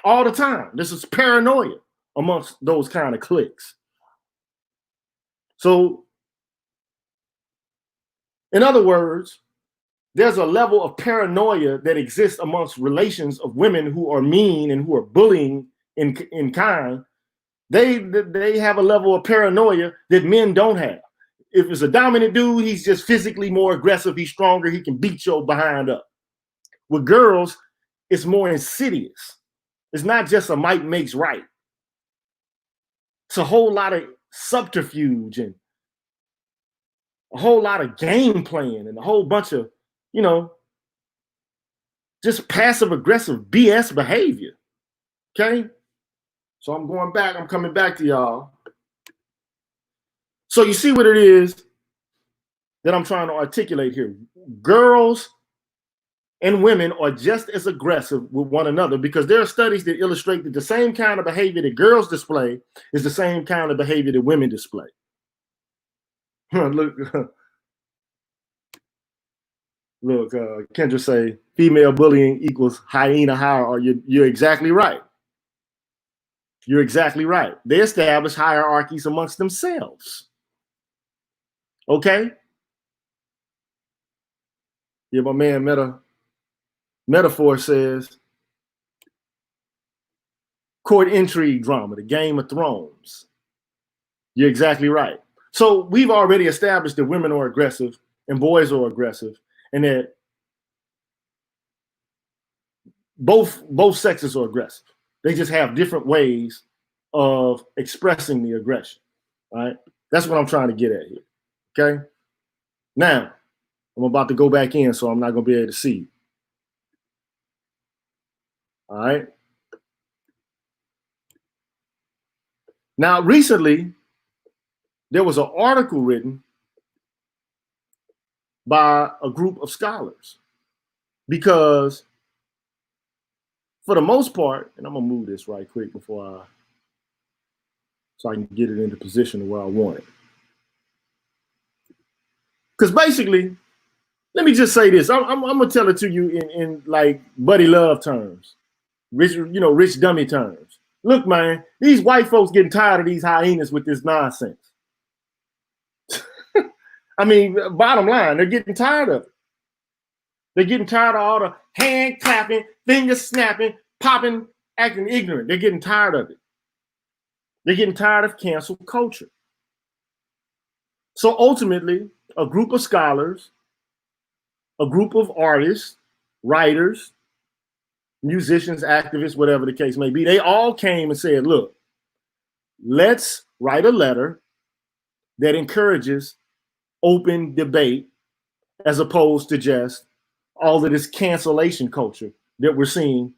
all the time. This is paranoia amongst those kind of cliques. So, in other words, there's a level of paranoia that exists amongst relations of women who are mean and who are bullying in kind. They have a level of paranoia that men don't have. If it's a dominant dude, he's just physically more aggressive, he's stronger, he can beat your behind up. With girls, it's more insidious. It's not just a might makes right. It's a whole lot of subterfuge and a whole lot of game playing and a whole bunch of, just passive aggressive BS behavior. Okay? So I'm coming back to y'all. So you see what it is that I'm trying to articulate here. Girls and women are just as aggressive with one another because there are studies that illustrate that the same kind of behavior that girls display is the same kind of behavior that women display. Look, Kendra say, female bullying equals hyena hierarchy. You're exactly right. You're exactly right. They establish hierarchies amongst themselves. Okay? Yeah, my man Metaphor says, court intrigue drama, the Game of Thrones. You're exactly right. So we've already established that women are aggressive and boys are aggressive, and that both sexes are aggressive. They just have different ways of expressing the aggression. All right? That's what I'm trying to get at here. Okay? Now, I'm about to go back in, so I'm not going to be able to see you. All right? Now, recently, there was an article written by a group of scholars because for the most part, and I'm going to move this right quick so I can get it into position to where I want it. Because basically, let me just say this. I'm going to tell it to you in like buddy love terms, rich dummy terms. Look, man, these white folks getting tired of these hyenas with this nonsense. I mean, bottom line, they're getting tired of it. They're getting tired of all the hand clapping, finger snapping, popping, acting ignorant. They're getting tired of it. They're getting tired of cancel culture. So ultimately, a group of scholars, a group of artists, writers, musicians, activists, whatever the case may be, they all came and said, look, let's write a letter that encourages open debate as opposed to just all of this cancellation culture that we're seeing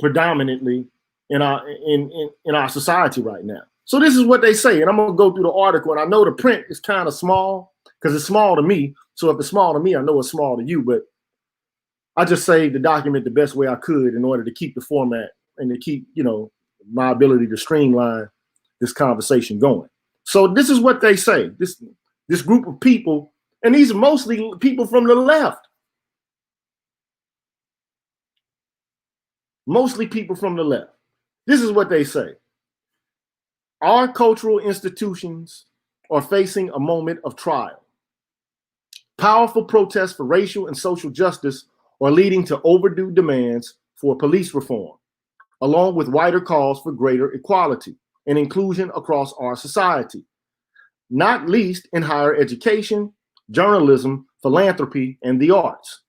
predominantly in our society right now. So this is what they say, and I'm going to go through the article, and I know the print is kind of small because it's small to me. So if it's small to me, I know it's small to you, but I just saved the document the best way I could in order to keep the format and to keep, my ability to streamline this conversation going. So this is what they say. This group of people, and these are mostly people from the left. Mostly people from the left. This is what they say. Our cultural institutions are facing a moment of trial. Powerful protests for racial and social justice are leading to overdue demands for police reform, along with wider calls for greater equality and inclusion across our society, not least in higher education, journalism, philanthropy, and the arts.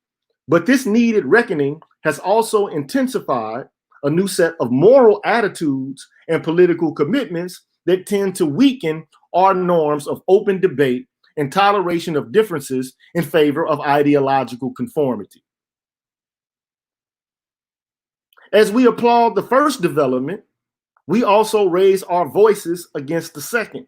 But this needed reckoning has also intensified a new set of moral attitudes and political commitments that tend to weaken our norms of open debate and toleration of differences in favor of ideological conformity. As we applaud the first development, we also raise our voices against the second.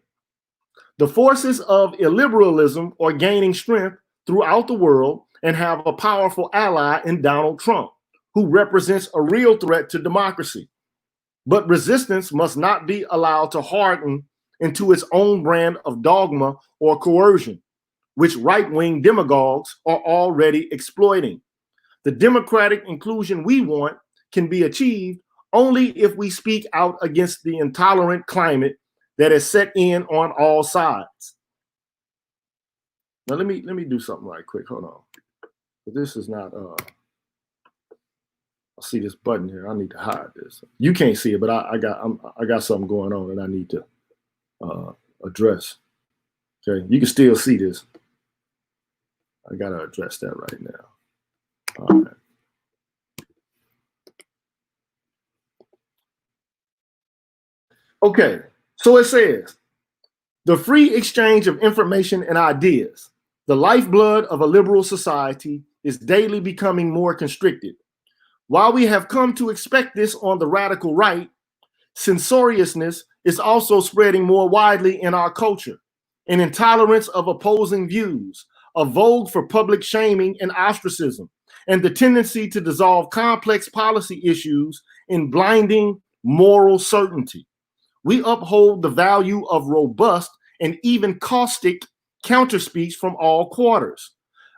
The forces of illiberalism are gaining strength throughout the world and have a powerful ally in Donald Trump, who represents a real threat to democracy. But resistance must not be allowed to harden into its own brand of dogma or coercion, which right-wing demagogues are already exploiting. The democratic inclusion we want can be achieved only if we speak out against the intolerant climate that is set in on all sides. Now let me do something right quick. Hold on. This is not I see this button here. I need to hide this. You can't see it, but I got something going on that I need to address. Okay, you can still see this. I gotta address that right now. All right. Okay, so it says, the free exchange of information and ideas, the lifeblood of a liberal society, is daily becoming more constricted. While we have come to expect this on the radical right, censoriousness is also spreading more widely in our culture. An intolerance of opposing views, a vogue for public shaming and ostracism, and the tendency to dissolve complex policy issues in blinding moral certainty. We uphold the value of robust and even caustic counterspeech from all quarters.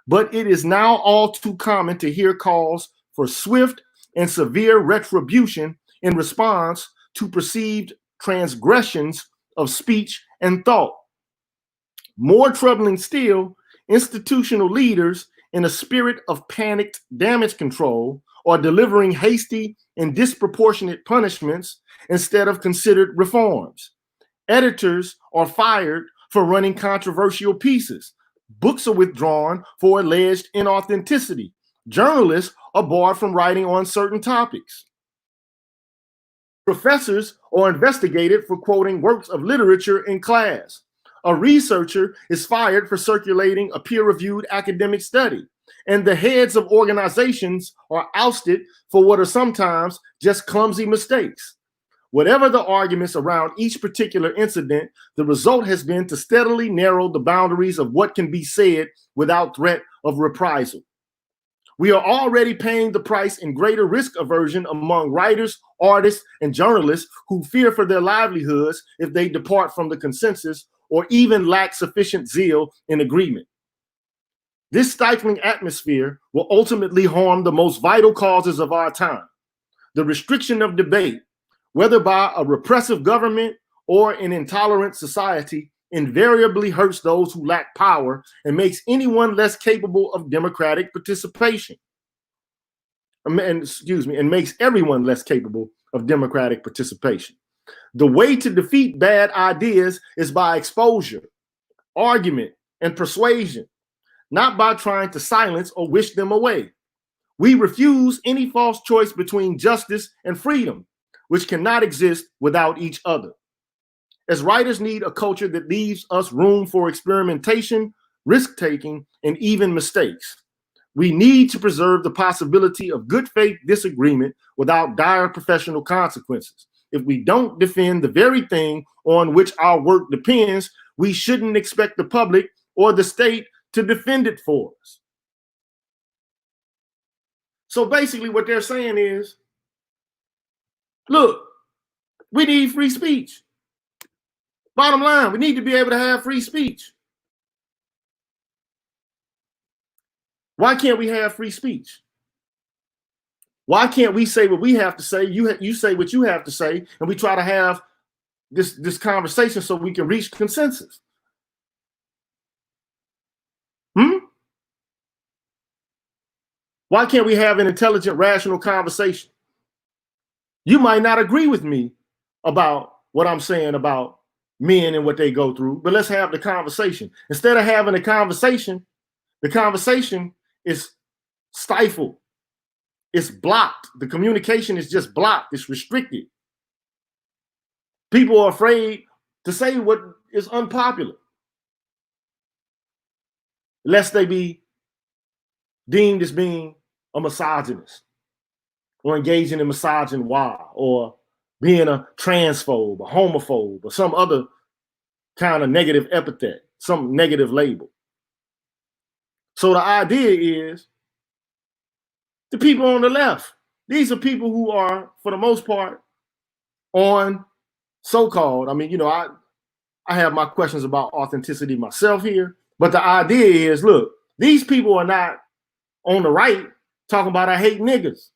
But it is now all too common to hear calls for swift and severe retribution in response to perceived transgressions of speech and thought. More troubling still, institutional leaders, in a spirit of panicked damage control, are delivering hasty and disproportionate punishments instead of considered reforms. Editors are fired for running controversial pieces. Books are withdrawn for alleged inauthenticity. Journalists are barred from writing on certain topics. Professors are investigated for quoting works of literature in class. A researcher is fired for circulating a peer-reviewed academic study. And the heads of organizations are ousted for what are sometimes just clumsy mistakes. Whatever the arguments around each particular incident, the result has been to steadily narrow the boundaries of what can be said without threat of reprisal. We are already paying the price in greater risk aversion among writers, artists, and journalists who fear for their livelihoods if they depart from the consensus or even lack sufficient zeal in agreement. This stifling atmosphere will ultimately harm the most vital causes of our time. The restriction of debate, whether by a repressive government or an intolerant society, invariably hurts those who lack power and makes anyone less capable of democratic participation. And makes everyone less capable of democratic participation. The way to defeat bad ideas is by exposure, argument, and persuasion, not by trying to silence or wish them away. We refuse any false choice between justice and freedom, which cannot exist without each other. As writers need a culture that leaves us room for experimentation, risk-taking, and even mistakes. We need to preserve the possibility of good faith disagreement without dire professional consequences. If we don't defend the very thing on which our work depends, we shouldn't expect the public or the state to defend it for us. So basically what they're saying is, look, we need free speech. Bottom line, we need to be able to have free speech. Why can't we have free speech? Why can't we say what we have to say? You say what you have to say, and we try to have this conversation so we can reach consensus. Why can't we have an intelligent, rational conversation? You might not agree with me about what I'm saying about men and what they go through, but let's have the conversation. Instead of having the conversation is stifled. It's blocked. The communication is just blocked. It's restricted. People are afraid to say what is unpopular, lest they be deemed as being a misogynist or engaging in misogyny or being a transphobe, a homophobe, or some other kind of negative epithet, some negative label. So the idea is the people on the left, these are people who are, for the most part, on so-called, I mean, you know, I have my questions about authenticity myself here, but the idea is, look, these people are not on the right talking about I hate niggas.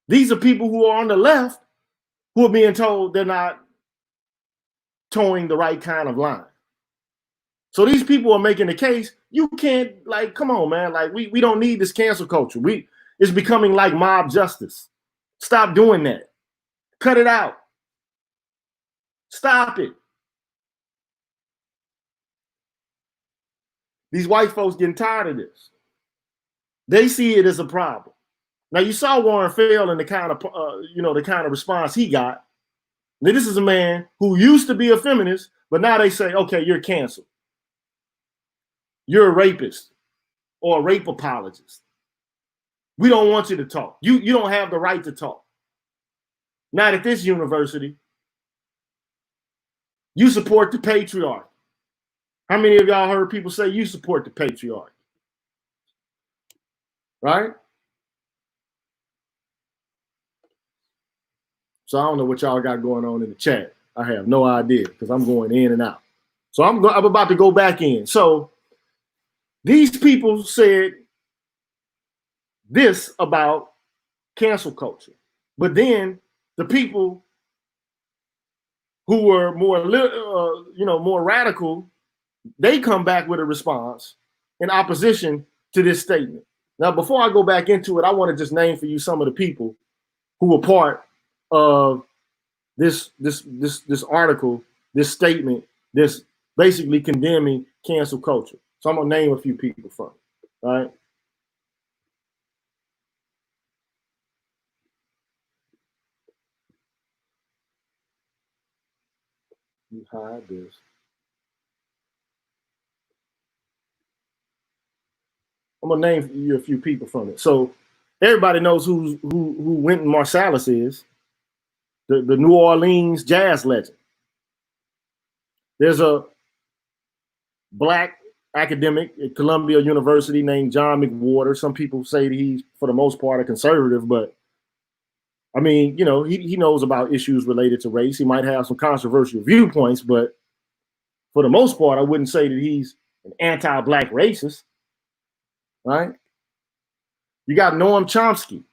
These are people who are on the left who are being told they're not towing the right kind of line. So these people are making the case, you can't, like, come on, man, like we don't need this cancel culture. It's becoming like mob justice. Stop doing that. Cut it out. Stop it. These white folks getting tired of this. They see it as a problem. Now you saw Warren Fell and the kind of response he got. Now, this is a man who used to be a feminist, but now they say, okay, you're canceled. You're a rapist or a rape apologist. We don't want you to talk. You don't have the right to talk. Not at this university. You support the patriarchy. How many of y'all heard people say you support the patriarchy? Right? So I don't know what y'all got going on in the chat. I have no idea because I'm going in and out. So I'm about to go back in. So these people said this about cancel culture, but then the people who were more radical, they come back with a response in opposition to this statement. Now, before I go back into it, I want to just name for you some of the people who were part of this article, this statement, this basically condemning cancel culture. So I'm gonna name a few people from it, right? You hide this. I'm gonna name you a few people from it. So everybody knows who Wynton Marsalis is, the New Orleans jazz legend. There's a black academic at Columbia University named John McWhorter. Some people say that he's, for the most part, a conservative, but I mean, you know, he knows about issues related to race. He might have some controversial viewpoints, but for the most part, I wouldn't say that he's an anti-black racist, right? You got Noam Chomsky.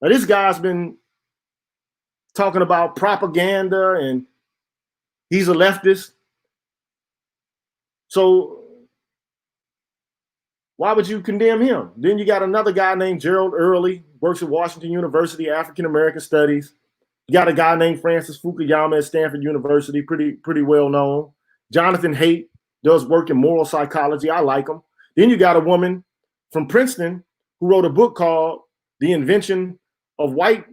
Now, this guy's been talking about propaganda and he's a leftist. So why would you condemn him? Then you got another guy named Gerald Early, works at Washington University, African American Studies. You got a guy named Francis Fukuyama at Stanford University, pretty well known. Jonathan Haidt does work in moral psychology. I like him. Then you got a woman from Princeton who wrote a book called The Invention of White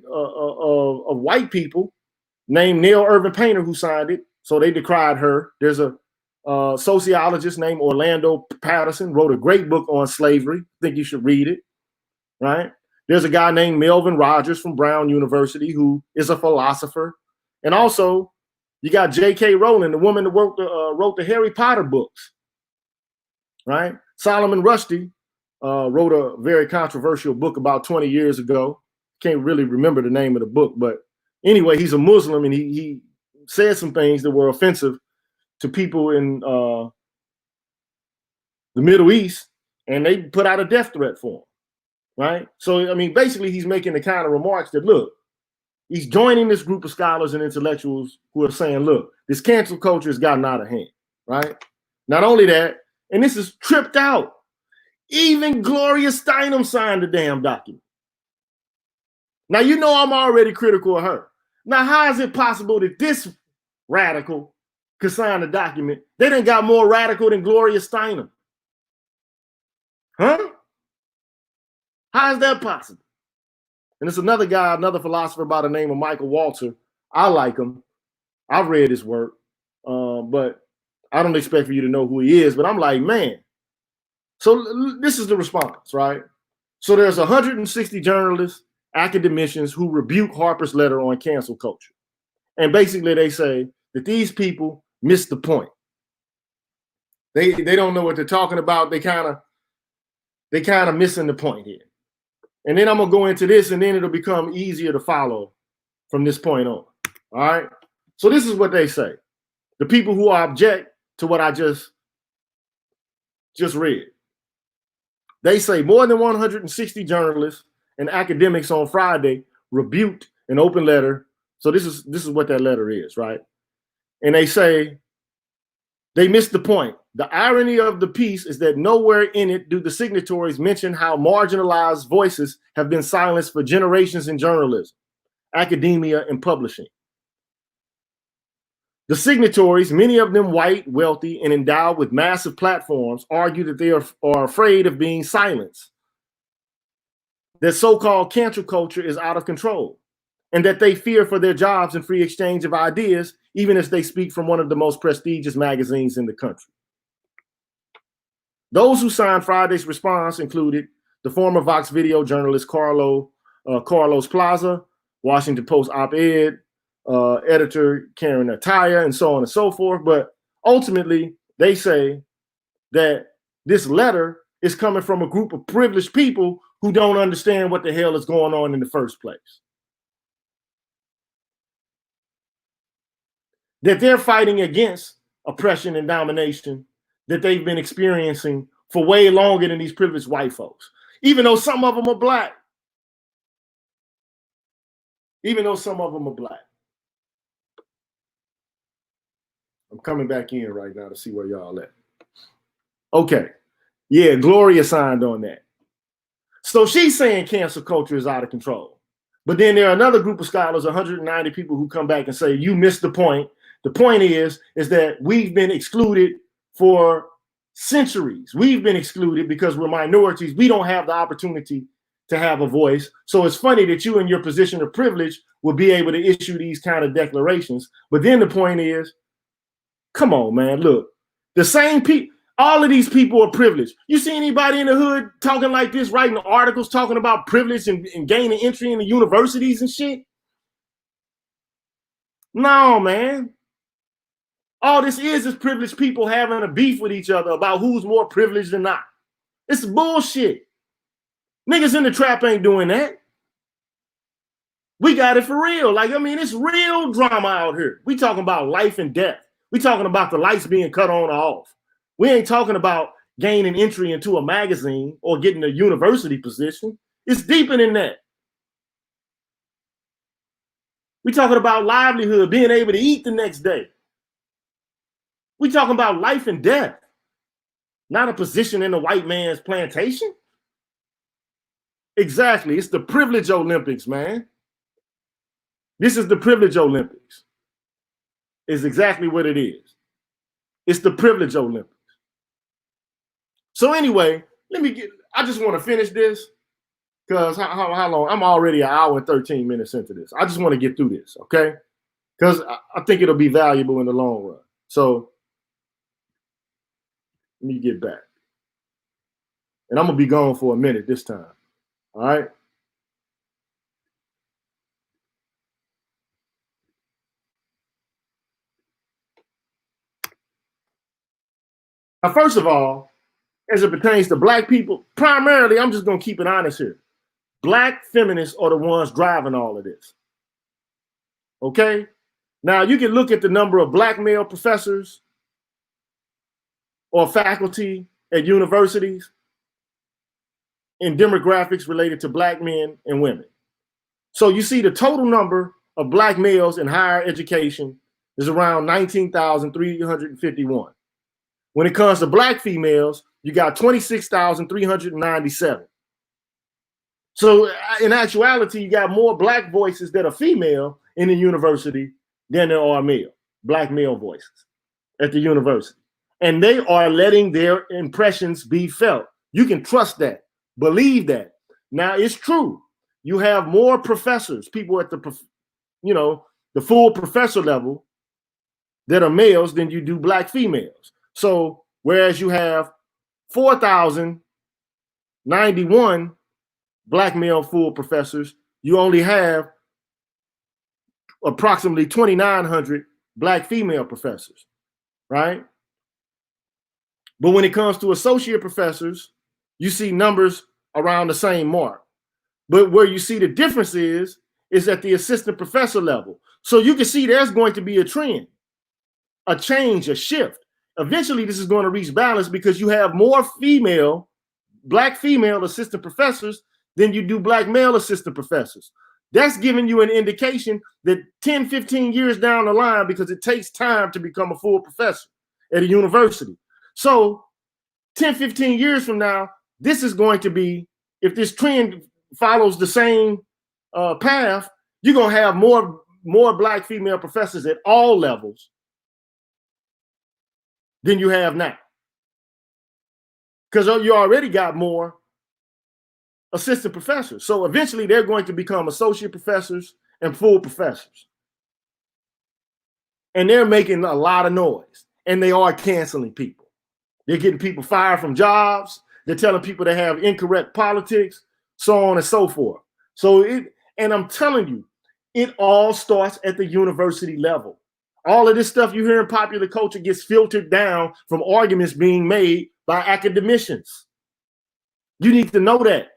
People, named Neil Irvin Painter, who signed it. So they decried her. There's a sociologist named Orlando Patterson, wrote a great book on slavery. I think you should read it, right? There's a guy named Melvin Rogers from Brown University who is a philosopher. And also, you got J.K. Rowling, the woman that wrote the Harry Potter books, right? Solomon Rushdie wrote a very controversial book about 20 years ago. Can't really remember the name of the book, but anyway, he's a Muslim and he said some things that were offensive to people in the Middle East, and they put out a death threat for him, right? So, I mean, basically he's making the kind of remarks that, look, he's joining this group of scholars and intellectuals who are saying, look, this cancel culture has gotten out of hand, right? Not only that, and this is tripped out, even Gloria Steinem signed the damn document. Now, you know I'm already critical of her. Now, how is it possible that this radical could sign the document? They done got more radical than Gloria Steinem. Huh? How is that possible? And it's another guy, another philosopher by the name of Michael Walzer. I like him. I've read his work, but I don't expect for you to know who he is. But I'm like, man. So this is the response, right? So there's 160 journalists, academicians who rebuke Harper's letter on cancel culture. And basically they say that these people miss the point. They don't know what they're talking about. They kind of missing the point here. And then I'm gonna go into this, and then it'll become easier to follow from this point on. All right. So this is what they say. The people who are object to what I just read. They say more than 160 journalists and academics on Friday rebuked an open letter. So this is what that letter is, right? And they say they missed the point. The irony of the piece is that nowhere in it do the signatories mention how marginalized voices have been silenced for generations in journalism, academia, and publishing. The signatories, many of them white, wealthy, and endowed with massive platforms, argue that they are afraid of being silenced, that so-called cancel culture is out of control, and that they fear for their jobs and free exchange of ideas, even as they speak from one of the most prestigious magazines in the country. Those who signed Friday's response included the former Vox Video journalist Carlos Plaza, Washington Post op-ed editor Karen Ataya, and so on and so forth. But ultimately, they say that this letter is coming from a group of privileged people who don't understand what the hell is going on in the first place. That they're fighting against oppression and domination that they've been experiencing for way longer than these privileged white folks, even though some of them are black. Even though some of them are black. I'm coming back in right now to see where y'all at. Okay. Yeah, Gloria signed on that. So she's saying cancel culture is out of control. But then there are another group of scholars, 190 people, who come back and say, you missed the point. The point is that we've been excluded for centuries. We've been excluded because we're minorities. We don't have the opportunity to have a voice. So it's funny that you in your position of privilege will be able to issue these kind of declarations. But then the point is, come on, man, look, the same people, all of these people are privileged. You see anybody in the hood talking like this, writing articles talking about privilege and gaining entry into universities and shit? No, man. All this is privileged people having a beef with each other about who's more privileged than not. It's bullshit. Niggas in the trap ain't doing that. We got it for real. Like, I mean, it's real drama out here. We talking about life and death. We talking about the lights being cut on or off. We ain't talking about gaining entry into a magazine or getting a university position. It's deeper than that. We talking about livelihood, being able to eat the next day. We talking about life and death, not a position in the white man's plantation. Exactly. It's the privilege Olympics, man. This is the privilege Olympics. Is exactly what it is. It's the privilege Olympics. So anyway, I just want to finish this because how long? I'm already an hour and 13 minutes into this. I just want to get through this, okay? Because I think it'll be valuable in the long run. So let me get back. And I'm going to be gone for a minute this time. All right? Now, first of all, as it pertains to black people, primarily, I'm just going to keep it honest here. Black feminists are the ones driving all of this. Okay? Now, you can look at the number of black male professors or faculty at universities in demographics related to black men and women. So you see the total number of black males in higher education is around 19,351. When it comes to black females, you got 26,397. So in actuality, you got more black voices that are female in the university than there are black male voices at the university. And they are letting their impressions be felt. You can trust that, believe that. Now it's true. You have more professors, people at the full professor level that are males than you do black females. So whereas you have 4,091 black male full professors, you only have approximately 2,900 black female professors, right? But when it comes to associate professors, you see numbers around the same mark. But where you see the difference is at the assistant professor level. So you can see there's going to be a trend, a change, a shift. Eventually, this is going to reach balance because you have more black female assistant professors than you do black male assistant professors. That's giving you an indication that 10, 15 years down the line, because it takes time to become a full professor at a university. So 10, 15 years from now, this is going to be, if this trend follows the same path, you're going to have more black female professors at all levels than you have now. Because you already got more assistant professors. So eventually they're going to become associate professors and full professors. And they're making a lot of noise. And they are canceling people. They're getting people fired from jobs. They're telling people they have incorrect politics, so on and so forth. And I'm telling you, it all starts at the university level. All of this stuff you hear in popular culture gets filtered down from arguments being made by academicians. You need to know that.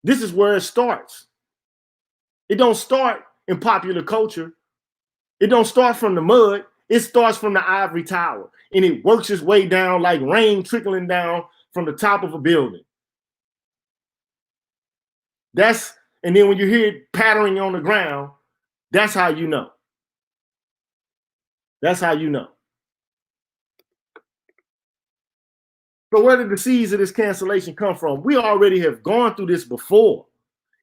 This is where it starts. It don't start in popular culture. It don't start from the mud. It starts from the ivory tower, and it works its way down like rain trickling down from the top of a building. And then when you hear it pattering on the ground, that's how you know. That's how you know. So where did the seeds of this cancellation come from? We already have gone through this before.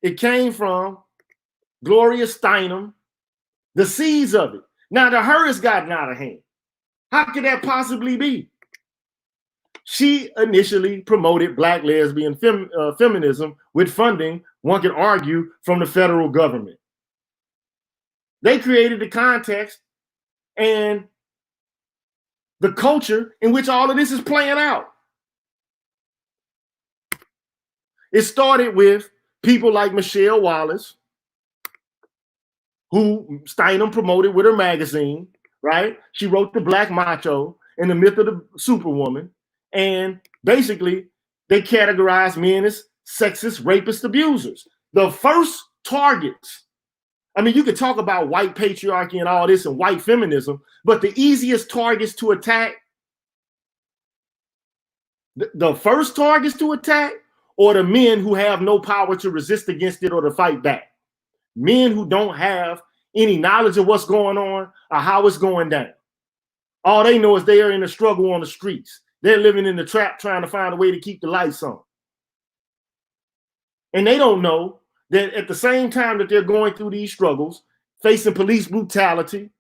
It came from Gloria Steinem, the seeds of it. Now, her has gotten out of hand. How could that possibly be? She initially promoted black lesbian feminism with funding, one could argue, from the federal government. They created the context and the culture in which all of this is playing out. It started with people like Michelle Wallace, who Steinem promoted with her magazine, right? She wrote The Black Macho and The Myth of the Superwoman. And basically, they categorized men as sexist, rapist, abusers. The first targets, I mean, you could talk about white patriarchy and all this and white feminism, but the easiest targets to attack, the first targets to attack, or the men who have no power to resist against it or to fight back. Men who don't have any knowledge of what's going on or how it's going down. All they know is they are in a struggle on the streets. They're living in the trap trying to find a way to keep the lights on. And they don't know that at the same time that they're going through these struggles, facing police brutality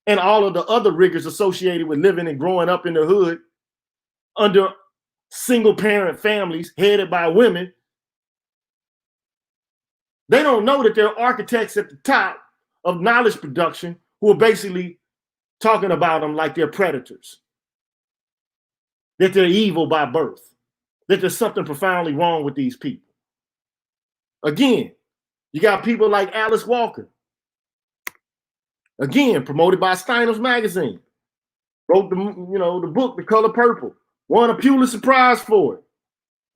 and all of the other rigors associated with living and growing up in the hood under single parent families headed by women, they don't know that there are architects at the top of knowledge production who are basically talking about them like they're predators, that they're evil by birth, that there's something profoundly wrong with these people. Again, you got people like Alice Walker, again, promoted by Steinem's magazine, wrote the book, The Color Purple, won a Pulitzer Prize for it.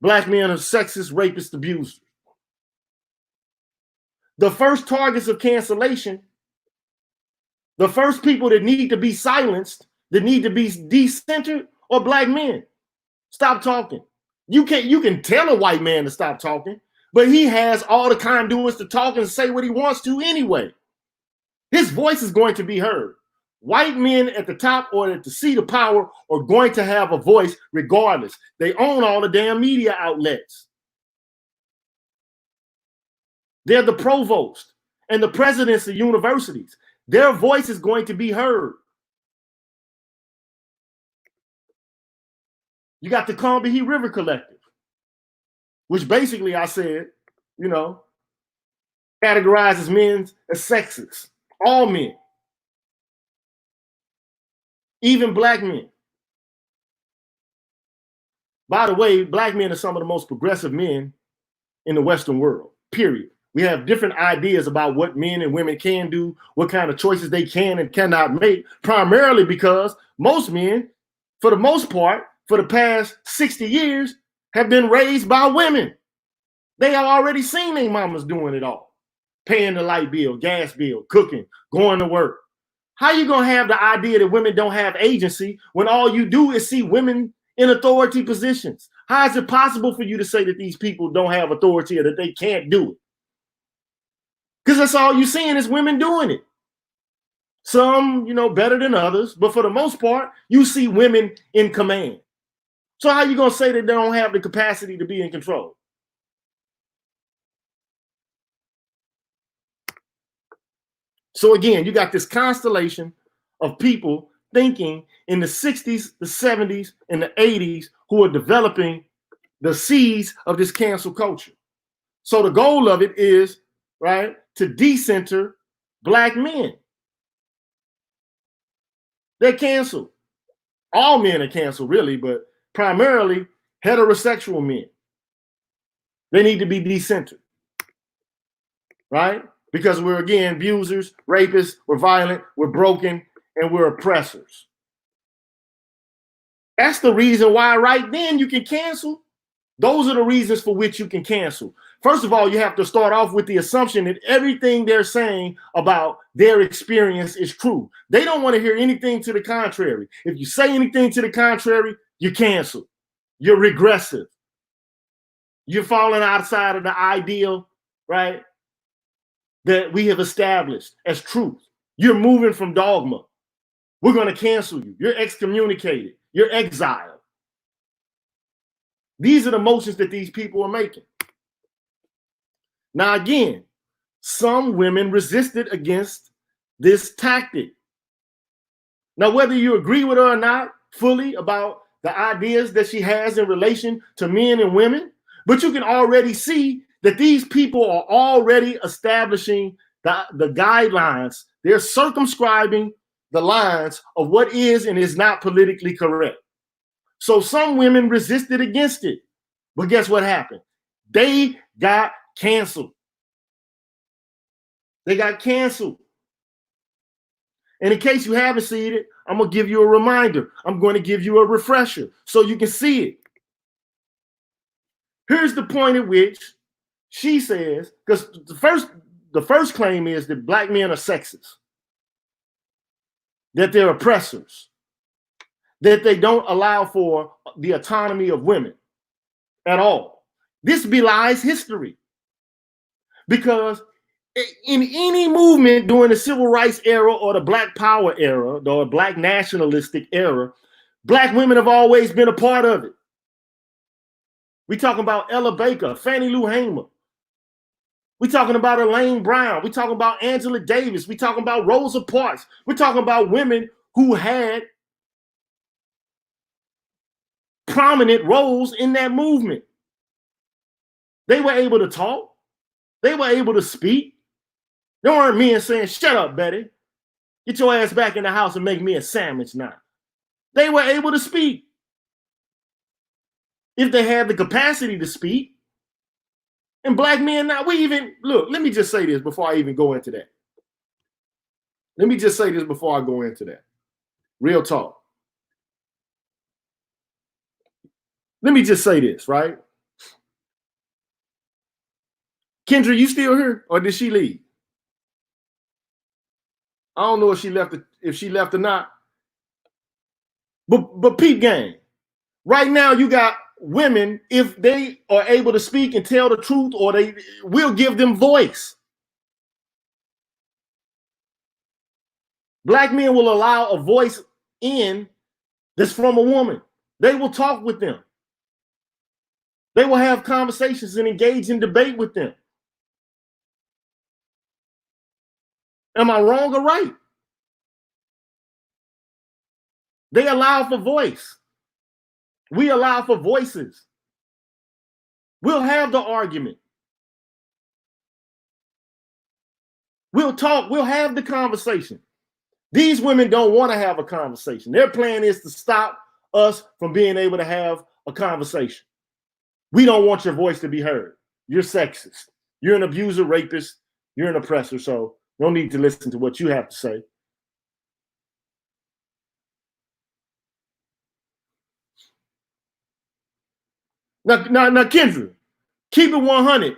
Black men are sexist, rapist, abusers. The first targets of cancellation, the first people that need to be silenced, that need to be decentered, are black men. Stop talking. You can tell a white man to stop talking, but he has all the conduits to talk and say what he wants to anyway. His voice is going to be heard. White men at the top or at the seat of power are going to have a voice regardless. They own all the damn media outlets. They're the provost and the presidents of universities. Their voice is going to be heard. You got the Combahee River Collective, which basically I said, categorizes men as sexist. All men. Even black men. By the way, black men are some of the most progressive men in the Western world, period. We have different ideas about what men and women can do, what kind of choices they can and cannot make, primarily because most men, for the most part, for the past 60 years, have been raised by women. They have already seen their mamas doing it all. Paying the light bill, gas bill, cooking, going to work. How you gonna have the idea that women don't have agency when all you do is see women in authority positions? How is it possible for you to say that these people don't have authority or that they can't do it? Because that's all you're seeing is women doing it. Some, better than others, but for the most part, you see women in command. So how you gonna say that they don't have the capacity to be in control? So again, you got this constellation of people thinking in the 60s, the 70s, and the 80s who are developing the seeds of this cancel culture. So the goal of it is, right, to decenter Black men. They're canceled. All men are canceled, really, but primarily heterosexual men. They need to be decentered, right? Because we're, again, abusers, rapists, we're violent, we're broken, and we're oppressors. That's the reason why right then you can cancel. Those are the reasons for which you can cancel. First of all, you have to start off with the assumption that everything they're saying about their experience is true. They don't want to hear anything to the contrary. If you say anything to the contrary, you cancel. You're regressive. You're falling outside of the ideal, right, that we have established as truth. You're moving from dogma. We're going to cancel you. You're excommunicated. You're exiled. These are the motions that these people are making. Now, again, some women resisted against this tactic. Now, whether you agree with her or not fully about the ideas that she has in relation to men and women, but you can already see that these people are already establishing the guidelines. They're circumscribing the lines of what is and is not politically correct. So some women resisted against it. But guess what happened? They got canceled. They got canceled. And in case you haven't seen it, I'm going to give you a reminder. I'm going to give you a refresher so you can see it. Here's the point at which she says, because the first claim is that Black men are sexist, that they're oppressors, that they don't allow for the autonomy of women at all. This belies history, because in any movement during the civil rights era or the Black power era, or Black nationalistic era, Black women have always been a part of it. We talking about Ella Baker, Fannie Lou Hamer. We talking about Elaine Brown. We talking about Angela Davis. We talking about Rosa Parks. We're talking about women who had prominent roles in that movement. They were able to talk. They were able to speak. There weren't men saying, "Shut up, Betty. Get your ass back in the house and make me a sandwich now." They were able to speak. If they had the capacity to speak. And Black men now, let me just say this before I even go into that. Let me just say this before I go into that. Real talk. Let me just say this, right? Kendra, you still here, or did she leave? I don't know if she left or not. But peep gang. Right now, you got women, if they are able to speak and tell the truth, or they will give them voice. Black men will allow a voice in that's from a woman. They will talk with them. They will have conversations and engage in debate with them. Am I wrong or right? They allow for voice. We allow for voices. We'll have the argument. We'll talk. We'll have the conversation. These women don't want to have a conversation. Their plan is to stop us from being able to have a conversation. We don't want your voice to be heard. You're sexist. You're an abuser, rapist, you're an oppressor, so no need to listen to what you have to say. Now, Kendra, keep it 100.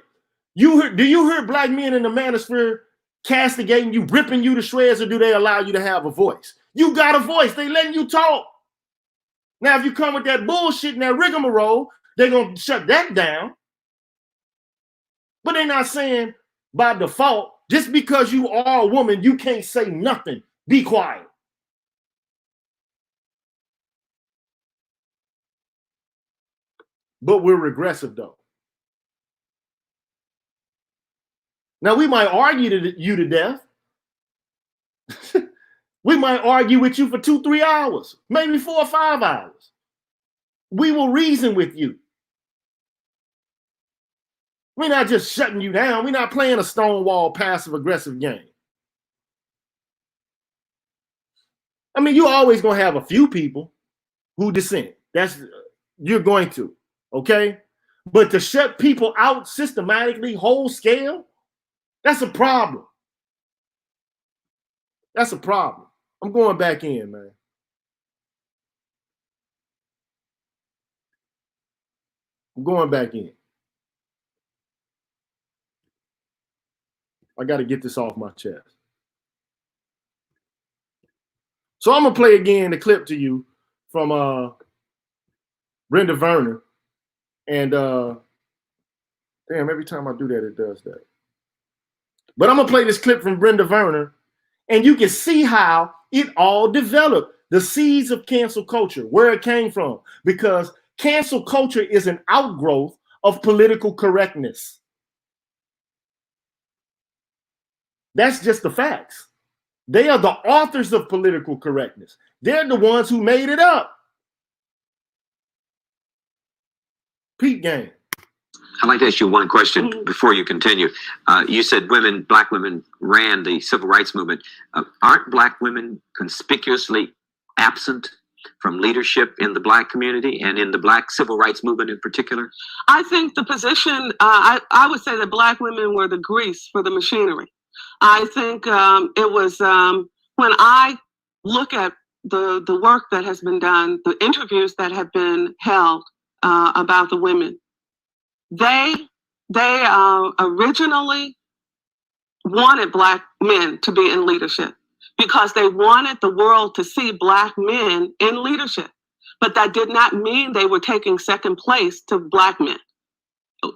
Do you hear black men in the manosphere castigating you, ripping you to shreds, or do they allow you to have a voice? You got a voice. They letting you talk. Now, if you come with that bullshit and that rigmarole, they're going to shut that down. But they're not saying by default, just because you are a woman, you can't say nothing. Be quiet. But we're regressive, though. Now, we might argue you to death. We might argue with you for 2-3 hours, maybe 4 or 5 hours. We will reason with you. We're not just shutting you down. We're not playing a stonewall passive-aggressive game. I mean, you're always going to have a few people who dissent. You're going to, okay? But to shut people out systematically, whole scale, that's a problem. That's a problem. I'm going back in, man. I'm going back in. I got to get this off my chest. So I'm going to play again the clip to you from Brenda Werner. And damn, every time I do that, it does that. But I'm going to play this clip from Brenda Werner, and you can see how it all developed. The seeds of cancel culture, where it came from. Because cancel culture is an outgrowth of political correctness. That's just the facts. They are the authors of political correctness. They're the ones who made it up. Peep game. I'd like to ask you one question before you continue. You said black women ran the civil rights movement. Aren't black women conspicuously absent from leadership in the black community and in the black civil rights movement in particular? I think the position, I would say that black women were the grease for the machinery. I think it was when I look at the work that has been done, the interviews that have been held about the women, they originally wanted black men to be in leadership because they wanted the world to see black men in leadership. But that did not mean they were taking second place to black men.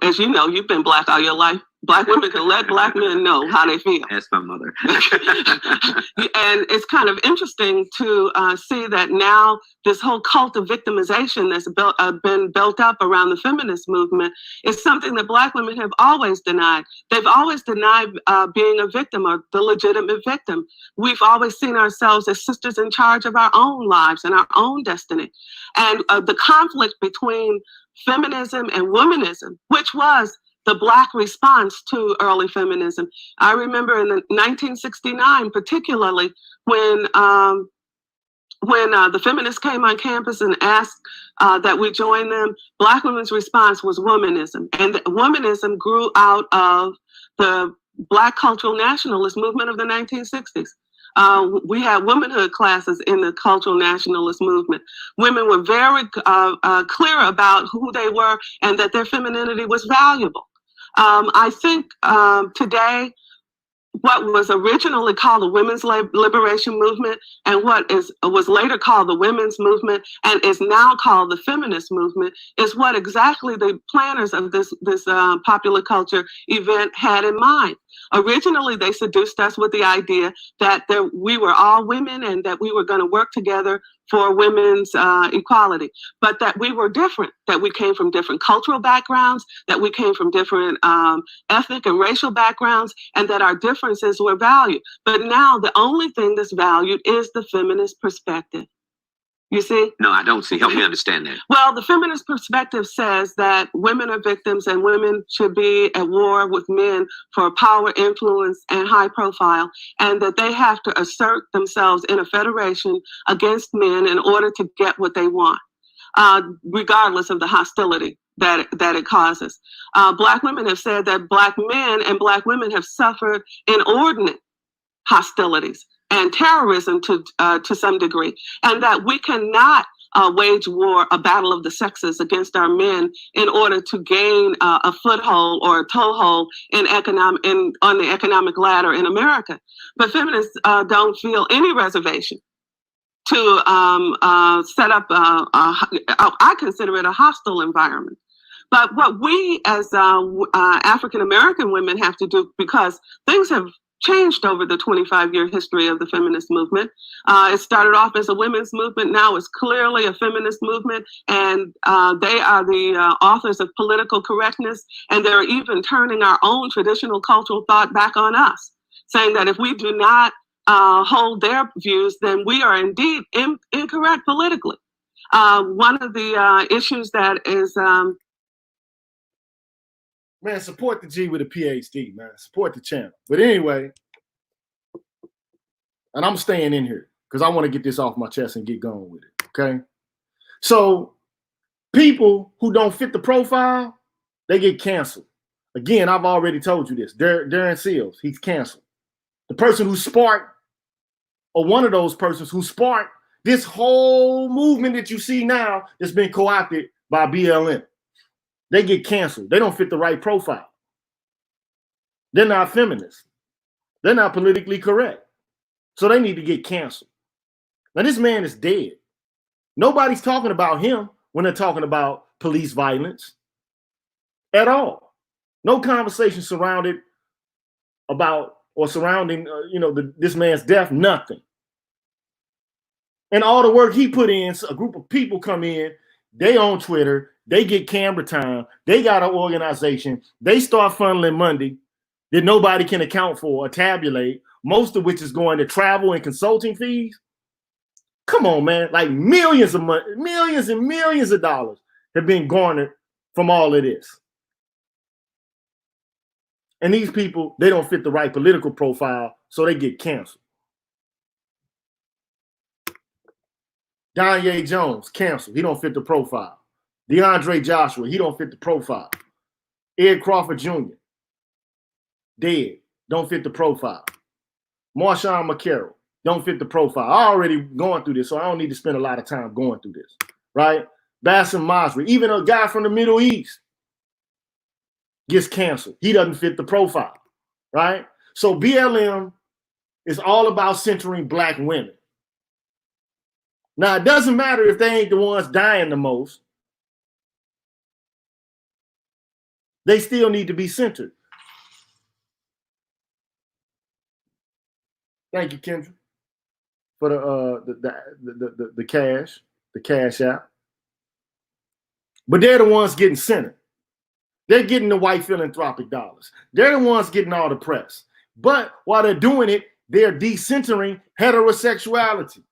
As you know, you've been black all your life. Black women can let black men know how they feel. That's my mother. And it's kind of interesting to see that now this whole cult of victimization that's been built up around the feminist movement is something that black women have always denied. They've always denied being a victim or the legitimate victim. We've always seen ourselves as sisters in charge of our own lives and our own destiny. And the conflict between feminism and womanism, which was the black response to early feminism. I remember in 1969, particularly when the feminists came on campus and asked that we join them, black women's response was womanism. And womanism grew out of the black cultural nationalist movement of the 1960s. We had womanhood classes in the cultural nationalist movement. Women were very clear about who they were and that their femininity was valuable. I think today, what was originally called the women's liberation movement and what was later called the women's movement and is now called the feminist movement is what exactly the planners of this popular culture event had in mind. Originally, they seduced us with the idea that we were all women and that we were going to work together for women's equality, but that we were different, that we came from different cultural backgrounds, that we came from different ethnic and racial backgrounds, and that our differences were valued. But now the only thing that's valued is the feminist perspective. You see? No, I don't see. Help me understand that. Well, the feminist perspective says that women are victims and women should be at war with men for power, influence, and high profile, and that they have to assert themselves in a federation against men in order to get what they want, regardless of the hostility that it causes. Black women have said that Black men and Black women have suffered inordinate hostilities and terrorism to some degree, and that we cannot wage war, a battle of the sexes against our men in order to gain a foothold or a toehold on the economic ladder in America. But feminists don't feel any reservation to set up, I consider it a hostile environment. But what we as African American women have to do, because things have changed over the 25-year history of the feminist movement. It started off as a women's movement. Now it's clearly a feminist movement, and they are the authors of political correctness, and they're even turning our own traditional cultural thought back on us, saying that if we do not hold their views, then we are indeed incorrect politically. One of the issues that is... Man, support the G with a PhD, man. Support the channel. But anyway, and I'm staying in here because I want to get this off my chest and get going with it, okay? So people who don't fit the profile, they get canceled. Again, I've already told you this. Darren Seals, he's canceled. The person who sparked, or one of those persons who sparked this whole movement that you see now that's been co-opted by BLM. They get canceled. They don't fit the right profile. They're not feminists. They're not politically correct. So they need to get canceled. Now, this man is dead. Nobody's talking about him when they're talking about police violence at all. No conversation surrounding this man's death, nothing. And all the work he put in, a group of people come in, they on Twitter, they get camera time, they got an organization, they start funneling money that nobody can account for or tabulate, most of which is going to travel and consulting fees. Come on, man, like millions and millions of dollars have been garnered from all of this. And these people, they don't fit the right political profile, so they get canceled. Kanye Jones, canceled. He don't fit the profile. DeAndre Joshua, he don't fit the profile. Ed Crawford Jr., dead, don't fit the profile. Marshawn McCarroll, don't fit the profile. I already going through this, so I don't need to spend a lot of time going through this, right? Bassem Masri, even a guy from the Middle East, gets canceled. He doesn't fit the profile, right? So BLM is all about centering Black women. Now, it doesn't matter if they ain't the ones dying the most. They still need to be centered. Thank you, Kendra, for the cash app. But they're the ones getting centered. They're getting the white philanthropic dollars. They're the ones getting all the press. But while they're doing it, they're decentering heterosexuality.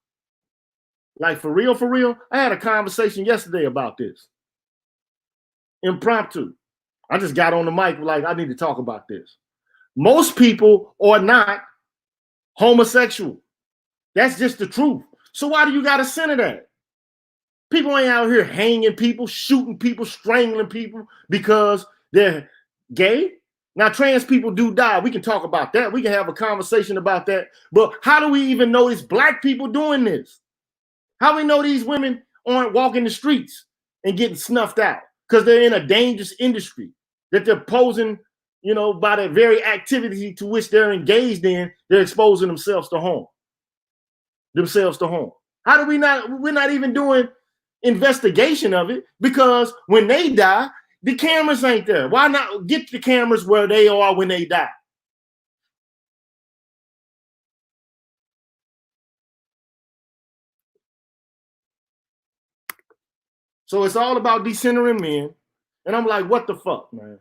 Like for real, I had a conversation yesterday about this. Impromptu. I just got on the mic like, I need to talk about this. Most people are not homosexual. That's just the truth. So why do you got to center that? People ain't out here hanging people, shooting people, strangling people because they're gay. Now, trans people do die. We can talk about that. We can have a conversation about that. But how do we even know it's Black people doing this? How do we know these women aren't walking the streets and getting snuffed out? Because they're in a dangerous industry that they're posing, by the very activity to which they're engaged in, they're exposing themselves to harm. How do we're not even doing investigation of it, because when they die, the cameras ain't there. Why not get the cameras where they are when they die? So it's all about decentering men. And I'm like, what the fuck, man?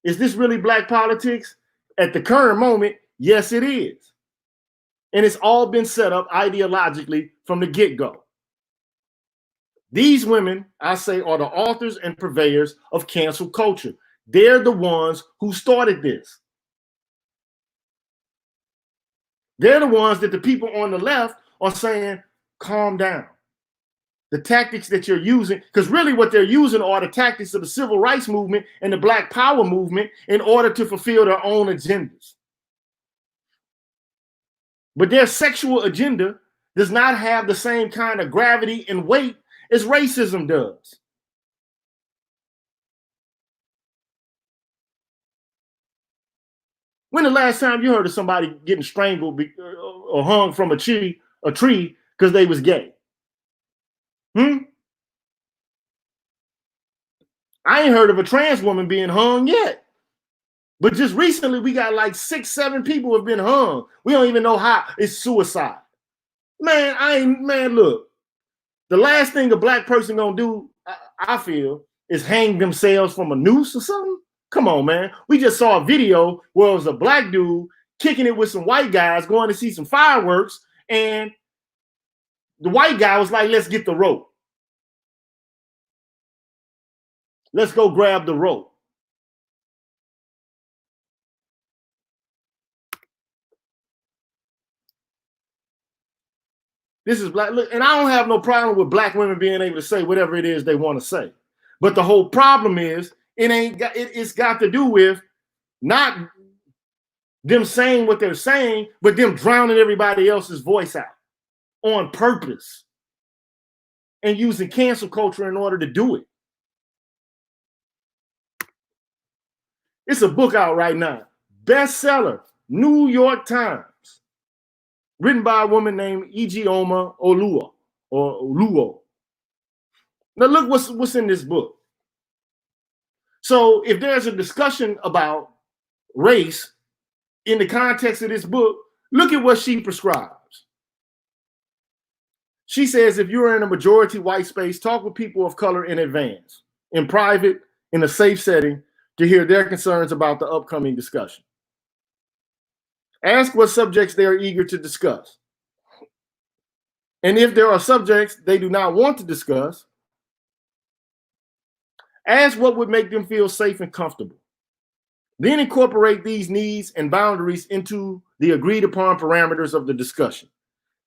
Is this really Black politics? At the current moment, yes, it is. And it's all been set up ideologically from the get-go. These women, I say, are the authors and purveyors of cancel culture. They're the ones who started this. They're the ones that the people on the left are saying, calm down. the tactics that you're using, because really what they're using are the tactics of the civil rights movement and the Black Power movement in order to fulfill their own agendas. But their sexual agenda does not have the same kind of gravity and weight as racism does. When the last time you heard of somebody getting strangled or hung from a tree because they was gay? I ain't heard of a trans woman being hung yet. But just recently, we got like 6, 7 people have been hung. We don't even know how. It's suicide. Man, look. The last thing a Black person gonna do, I feel, is hang themselves from a noose or something. Come on, man. We just saw a video where it was a Black dude kicking it with some white guys going to see some fireworks, and the white guy was like, let's get the rope. Let's go grab the rope. This is Black. Look, and I don't have no problem with Black women being able to say whatever it is they want to say. But the whole problem is it's got to do with not them saying what they're saying, but them drowning everybody else's voice out on purpose and using cancel culture in order to do it. It's a book out right now. Bestseller, New York Times. Written by a woman named Ijeoma Oluo. Now look what's in this book. So if there's a discussion about race in the context of this book, look at what she prescribes. She says if you're in a majority white space, talk with people of color in advance, in private, in a safe setting, to hear their concerns about the upcoming discussion. Ask what subjects they are eager to discuss. And if there are subjects they do not want to discuss, ask what would make them feel safe and comfortable. Then incorporate these needs and boundaries into the agreed upon parameters of the discussion.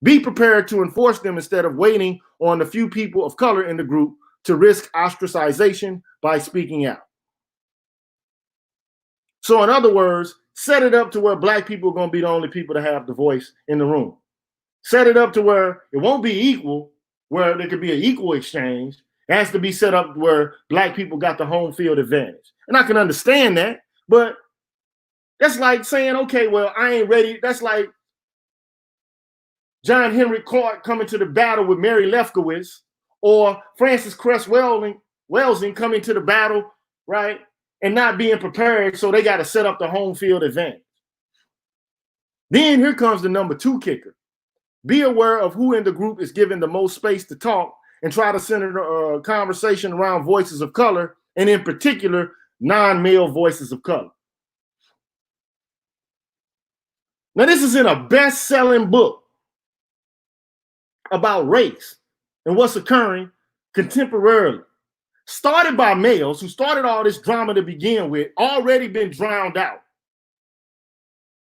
Be prepared to enforce them instead of waiting on the few people of color in the group to risk ostracization by speaking out. So in other words, set it up to where Black people are going to be the only people to have the voice in the room. Set it up to where it won't be equal, where there could be an equal exchange. It has to be set up where Black people got the home field advantage. And I can understand that, but that's like saying, okay, well, I ain't ready. That's like John Henry Clark coming to the battle with Mary Lefkowitz, or Francis Cress Welsing coming to the battle, right? And not being prepared, so they got to set up the home field advantage. Then here comes the number 2 kicker. Be aware of who in the group is given the most space to talk and try to center a conversation around voices of color, and in particular, non-male voices of color. Now, this is in a best-selling book about race and what's occurring contemporarily. Started by males who started all this drama to begin with, already been drowned out.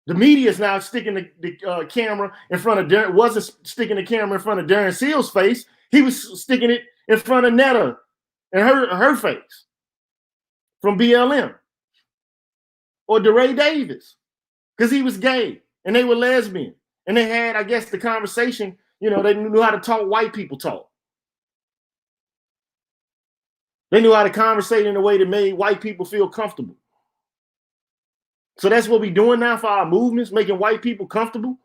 The media is now sticking the camera in front of Darren, wasn't sticking the camera in front of Darren Seal's face. He was sticking it in front of Netta and her face from BLM. Or DeRay Davis, because he was gay and they were lesbian. And they had, I guess, the conversation, they knew how to talk white people talk. They knew how to conversate in a way that made white people feel comfortable. So that's what we're doing now for our movements, making white people comfortable.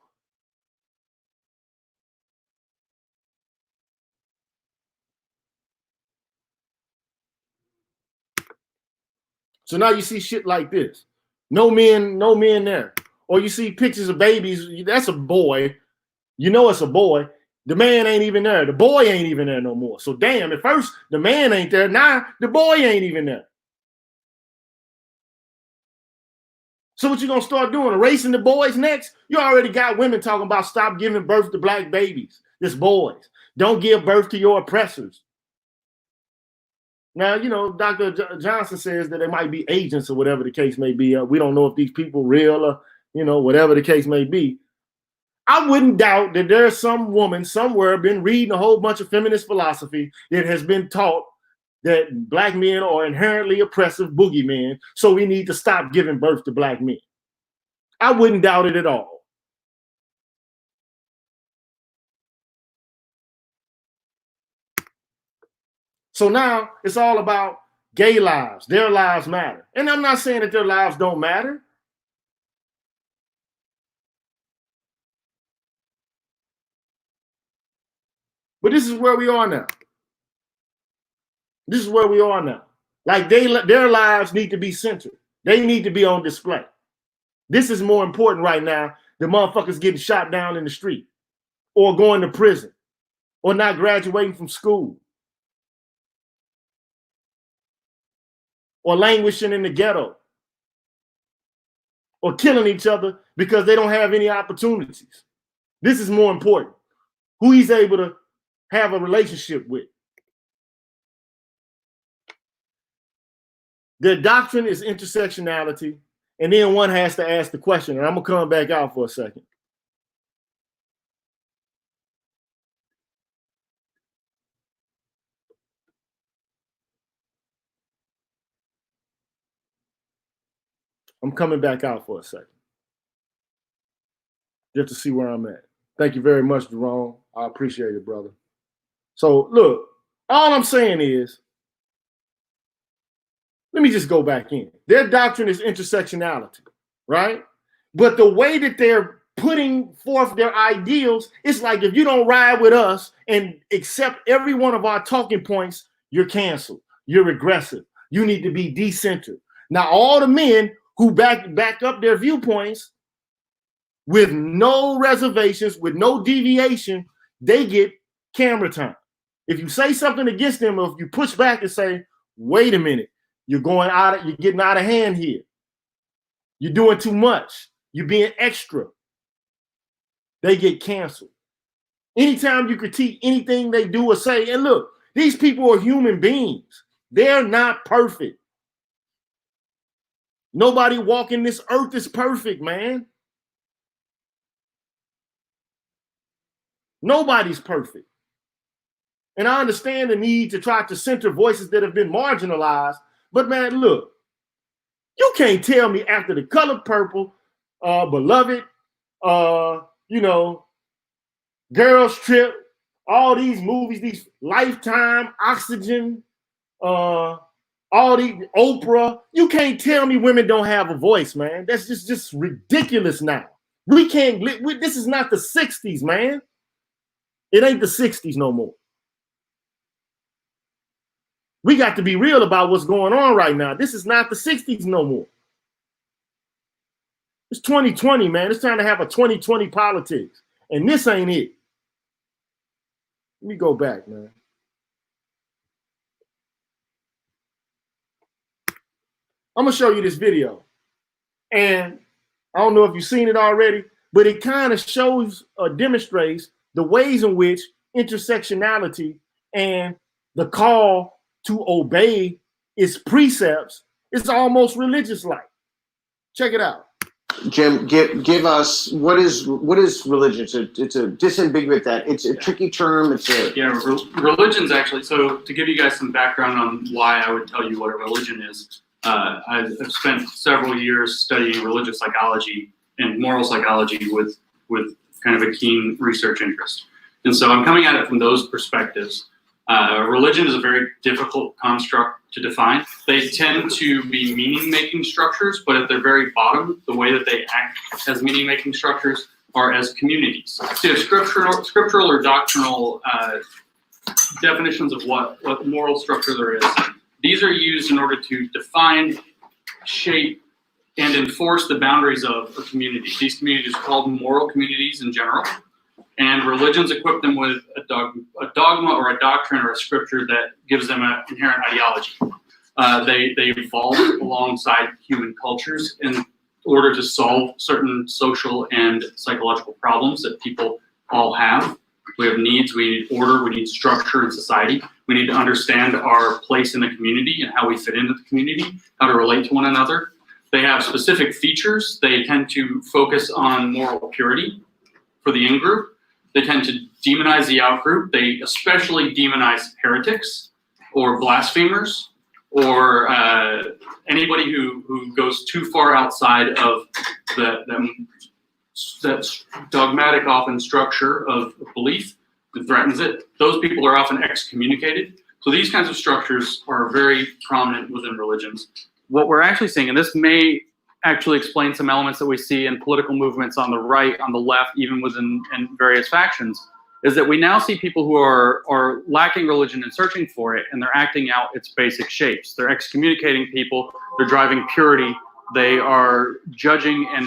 So now you see shit like this. No men there. Or you see pictures of babies. That's a boy. You know it's a boy. The man ain't even there. The boy ain't even there no more. So damn, at first the man ain't there. Now the boy ain't even there. So what you gonna start doing? Erasing the boys next? You already got women talking about stop giving birth to Black babies. It's boys. Don't give birth to your oppressors. Now, Dr. Johnson says that they might be agents or whatever the case may be. We don't know if these people real or, whatever the case may be. I wouldn't doubt that there's some woman somewhere been reading a whole bunch of feminist philosophy that has been taught that black men are inherently oppressive boogeymen, so we need to stop giving birth to black men. I wouldn't doubt it at all. So now it's all about gay lives. Their lives matter. And I'm not saying that their lives don't matter. But this is where we are now. This is where we are now. Like their lives need to be centered. They need to be on display. This is more important right now than motherfuckers getting shot down in the street or going to prison or not graduating from school or languishing in the ghetto or killing each other because they don't have any opportunities. This is more important. Who he's able to have a relationship with. Their doctrine is intersectionality, and then one has to ask the question, and I'm gonna come back out for a second. I'm coming back out for a second. Just to see where I'm at. Thank you very much, Jerome. I appreciate it, brother. So look, all I'm saying is, let me just go back in. Their doctrine is intersectionality, right? But the way that they're putting forth their ideals, it's like if you don't ride with us and accept every one of our talking points, you're canceled. You're regressive. You need to be decentered. Now, all the men who back up their viewpoints with no reservations, with no deviation, they get camera time. If you say something against them, or if you push back and say, wait a minute, you're getting out of hand here. You're doing too much. You're being extra. They get canceled. Anytime you critique anything they do or say, and look, these people are human beings. They're not perfect. Nobody walking this earth is perfect, man. Nobody's perfect. And I understand the need to try to center voices that have been marginalized. But man, look, you can't tell me after The Color Purple, Beloved, Girls Trip, all these movies, these Lifetime, Oxygen, all these Oprah, you can't tell me women don't have a voice, man. That's just ridiculous now. We can't, this is not the 60s, man. It ain't the 60s no more. We got to be real about what's going on right now. This is not the 60s no more. It's 2020, man. It's time to have a 2020 politics. And this ain't it. Let me go back, man. I'm going to show you this video. And I don't know if you've seen it already, but it kind of shows or demonstrates the ways in which intersectionality and the call to obey its precepts is almost religious-like. Check it out. Jim, give us what is religion? It's a disambiguate that. It's a tricky term. Religion's actually, so to give you guys some background on why I would tell you what a religion is, I've spent several years studying religious psychology and moral psychology with kind of a keen research interest. And so I'm coming at it from those perspectives. Religion is a very difficult construct to define. They tend to be meaning-making structures, but at their very bottom, the way that they act as meaning-making structures are as communities. So scriptural or doctrinal definitions of what moral structure there is. These are used in order to define, shape, and enforce the boundaries of a community. These communities are called moral communities in general. And religions equip them with a dogma or a doctrine or a scripture that gives them an inherent ideology. They evolve alongside human cultures in order to solve certain social and psychological problems that people all have. We have needs, we need order, we need structure in society. We need to understand our place in the community and how we fit into the community, how to relate to one another. They have specific features. They tend to focus on moral purity. for the in-group. They tend to demonize the out-group. They especially demonize heretics or blasphemers or anybody who goes too far outside of that dogmatic often structure of belief that threatens it. Those people are often excommunicated. So these kinds of structures are very prominent within religions. What we're actually seeing, and this may actually explain some elements that we see in political movements on the right, on the left, even within various factions, is that we now see people who are lacking religion and searching for it, and they're acting out its basic shapes. They're excommunicating people, they're driving purity, they are judging and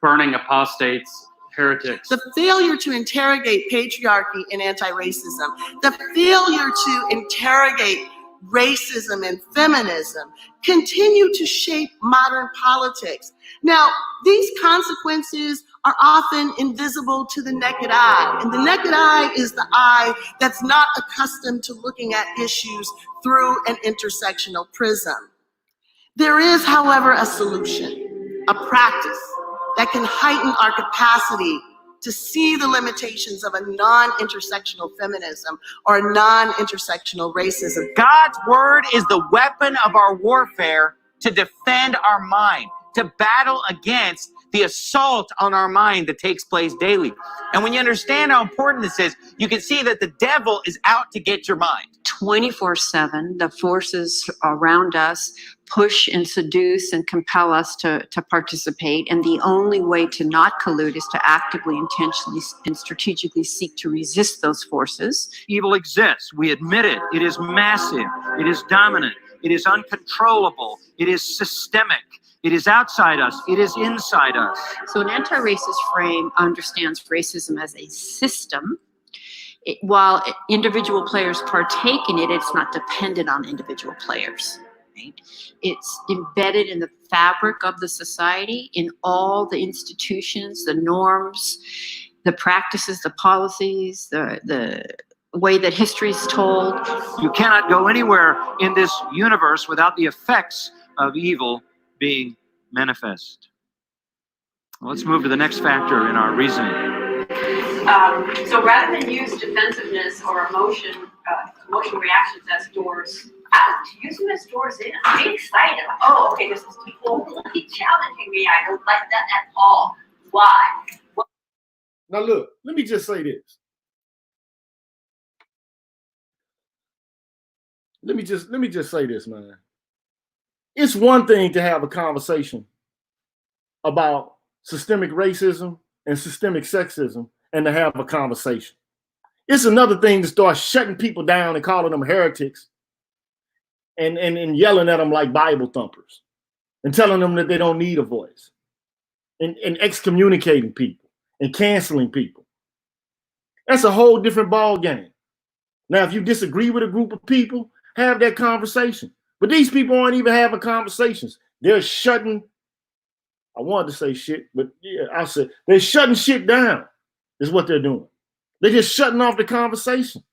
burning apostates, heretics. The failure to interrogate patriarchy and anti-racism, the failure to interrogate racism and feminism continue to shape modern politics. Now, these consequences are often invisible to the naked eye, and the naked eye is the eye that's not accustomed to looking at issues through an intersectional prism. There is, however, a solution, a practice that can heighten our capacity to see the limitations of a non-intersectional feminism or a non-intersectional racism. God's word is the weapon of our warfare to defend our mind, to battle against the assault on our mind that takes place daily. And when you understand how important this is, you can see that the devil is out to get your mind. 24/7, the forces around us push and seduce and compel us to participate. And the only way to not collude is to actively, intentionally, and strategically seek to resist those forces. Evil exists. We admit it. It is massive. It is dominant. It is uncontrollable. It is systemic. It is outside us. It is inside us. So an anti-racist frame understands racism as a system. While individual players partake in it, it's not dependent on individual players. Right? It's embedded in the fabric of the society, in all the institutions, the norms, the practices, the policies, the way that history is told. You cannot go anywhere in this universe without the effects of evil being manifest. Let's move to the next factor in our reasoning. So rather than use defensiveness or emotional reactions as doors out, use them as doors in. I'm being excited. Like, oh, okay, this is totally challenging me. I don't like that at all. Why? Now look, let me just say this. Let me just say this, man. It's one thing to have a conversation about systemic racism and systemic sexism and to have a conversation. It's another thing to start shutting people down and calling them heretics and yelling at them like Bible thumpers and telling them that they don't need a voice and excommunicating people and canceling people. That's a whole different ball game. Now, if you disagree with a group of people, have that conversation. But these people aren't even having conversations. They're shutting, I wanted to say shit, but yeah, I'll say, they're shutting shit down is what they're doing. They're just shutting off the conversation.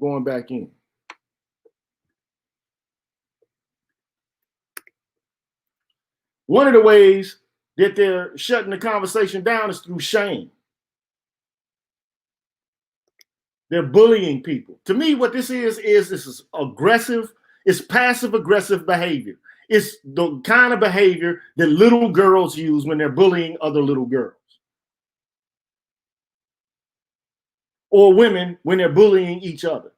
Going back in. One of the ways that they're shutting the conversation down is through shame. They're bullying people. To me, what this is aggressive, it's passive-aggressive behavior. It's the kind of behavior that little girls use when they're bullying other little girls. Or women when they're bullying each other.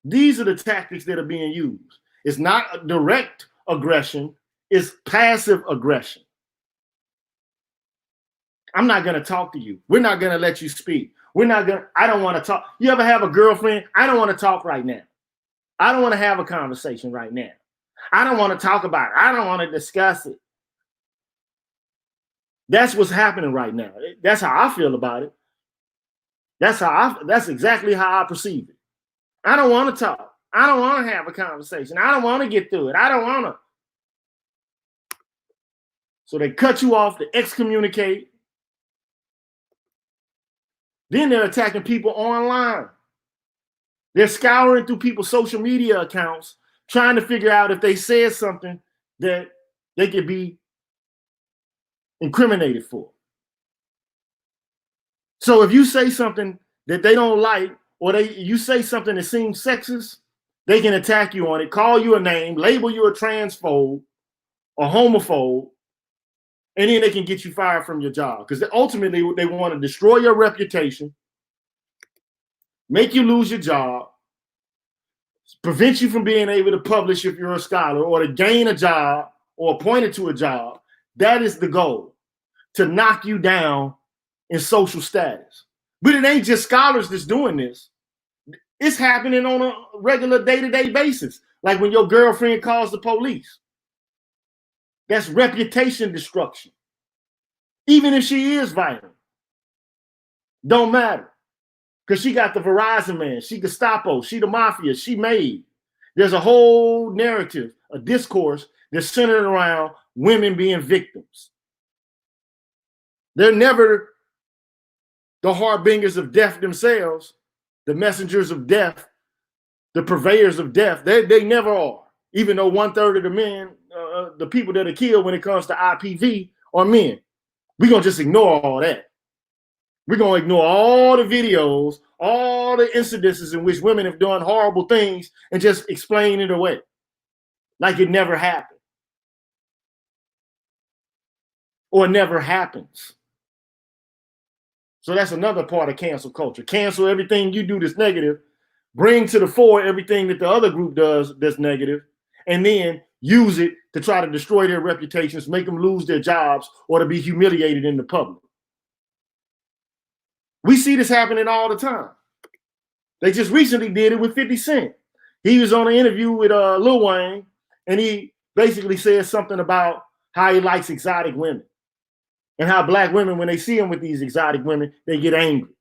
These are the tactics that are being used. It's not direct aggression, it's passive aggression. I'm not going to talk to you. We're not going to let you speak. I don't want to talk. You ever have a girlfriend? I don't want to talk right now. I don't want to have a conversation right now. I don't want to talk about it. I don't want to discuss it. That's what's happening right now. That's how I feel about it. That's exactly how I perceive it. I don't want to talk. I don't want to have a conversation. I don't want to get through it. I don't want to. So they cut you off, they excommunicate. Then they're attacking people online. They're scouring through people's social media accounts, trying to figure out if they said something that they could be incriminated for. So if you say something that they don't like, or you say something that seems sexist, they can attack you on it, call you a name, label you a transphobe, a homophobe, and then they can get you fired from your job. Because ultimately they want to destroy your reputation, make you lose your job, prevent you from being able to publish if you're a scholar, or to gain a job or appointed to a job. That is the goal, to knock you down in social status. But it ain't just scholars that's doing this. It's happening on a regular day-to-day basis. Like when your girlfriend calls the police. That's reputation destruction. Even if she is violent. Don't matter. Because she got the Verizon man. She Gestapo. She the mafia. She made. There's a whole narrative, a discourse that's centered around women being victims. They're never the harbingers of death themselves, the messengers of death, the purveyors of death. They never are. Even though 1/3 of the men, the people that are killed when it comes to IPV are men. We're going to just ignore all that. We're going to ignore all the videos, all the incidences in which women have done horrible things and just explain it away like it never happened. Or never happens. So that's another part of cancel culture. Cancel everything you do that's negative, bring to the fore everything that the other group does that's negative, and then use it to try to destroy their reputations, make them lose their jobs, or to be humiliated in the public. We see this happening all the time. They just recently did it with 50 Cent. He was on an interview with Lil Wayne, and he basically said something about how he likes exotic women. And how black women, when they see him with these exotic women, they get angry.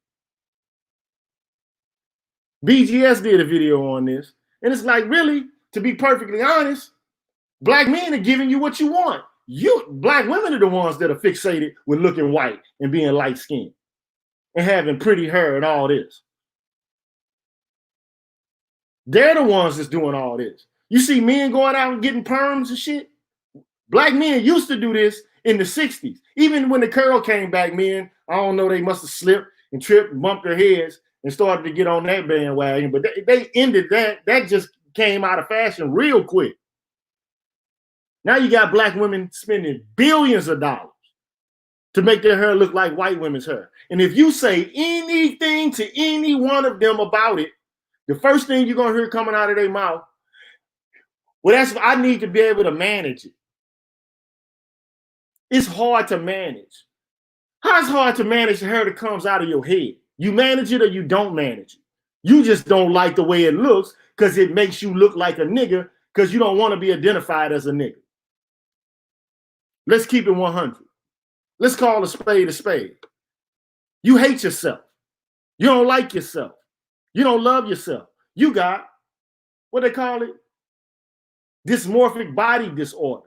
BGS did a video on this. And it's like, really, to be perfectly honest, black men are giving you what you want. Black women are the ones that are fixated with looking white and being light-skinned and having pretty hair and all this. They're the ones that's doing all this. You see men going out and getting perms and shit. Black men used to do this in the 60s. Even when the curl came back, men, I don't know, they must have slipped and tripped and bumped their heads and started to get on that bandwagon. But they ended that. That just came out of fashion real quick. Now you got black women spending billions of dollars to make their hair look like white women's hair. And if you say anything to any one of them about it, the first thing you're going to hear coming out of their mouth, well, I need to be able to manage it. It's hard to manage. How is it hard to manage the hair that comes out of your head? You manage it or you don't manage it. You just don't like the way it looks because it makes you look like a nigga because you don't want to be identified as a nigga. Let's keep it 100. Let's call a spade a spade. You hate yourself. You don't like yourself. You don't love yourself. You got, what they call it? Dysmorphic body disorder.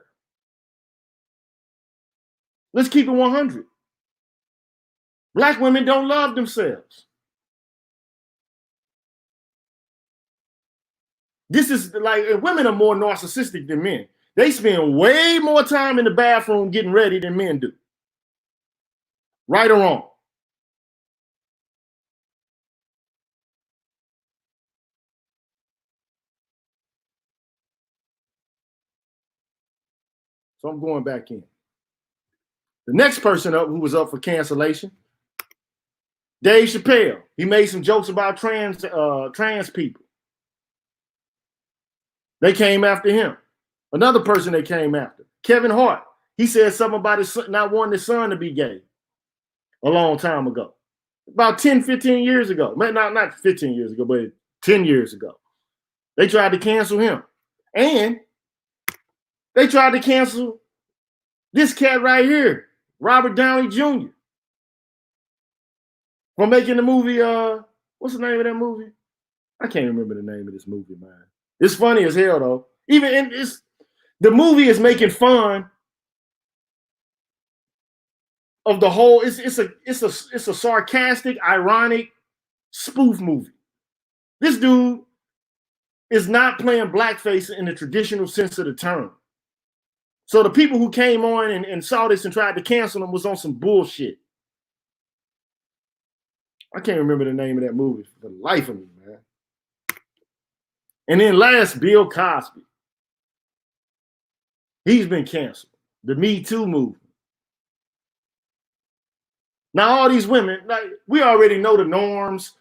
Let's keep it 100. Black women don't love themselves. This is like, women are more narcissistic than men. They spend way more time in the bathroom getting ready than men do. Right or wrong? So I'm going back in. The next person up who was up for cancellation, Dave Chappelle. He made some jokes about trans people. They came after him. Another person they came after, Kevin Hart. He said something about his son, not wanting his son to be gay a long time ago. About 10, 15 years ago. Not 15 years ago, but 10 years ago. They tried to cancel him. And they tried to cancel this cat right here, Robert Downey Jr. for making the movie, what's the name of that movie? I can't remember the name of this movie, man. It's funny as hell, though. The movie is making fun of the whole. It's a sarcastic, ironic spoof movie. This dude is not playing blackface in the traditional sense of the term. So the people who came on and saw this and tried to cancel them was on some bullshit. I can't remember the name of that movie for the life of me, man. And then last, Bill Cosby. He's been canceled. The Me Too movement. Now all these women, like, we already know the norms,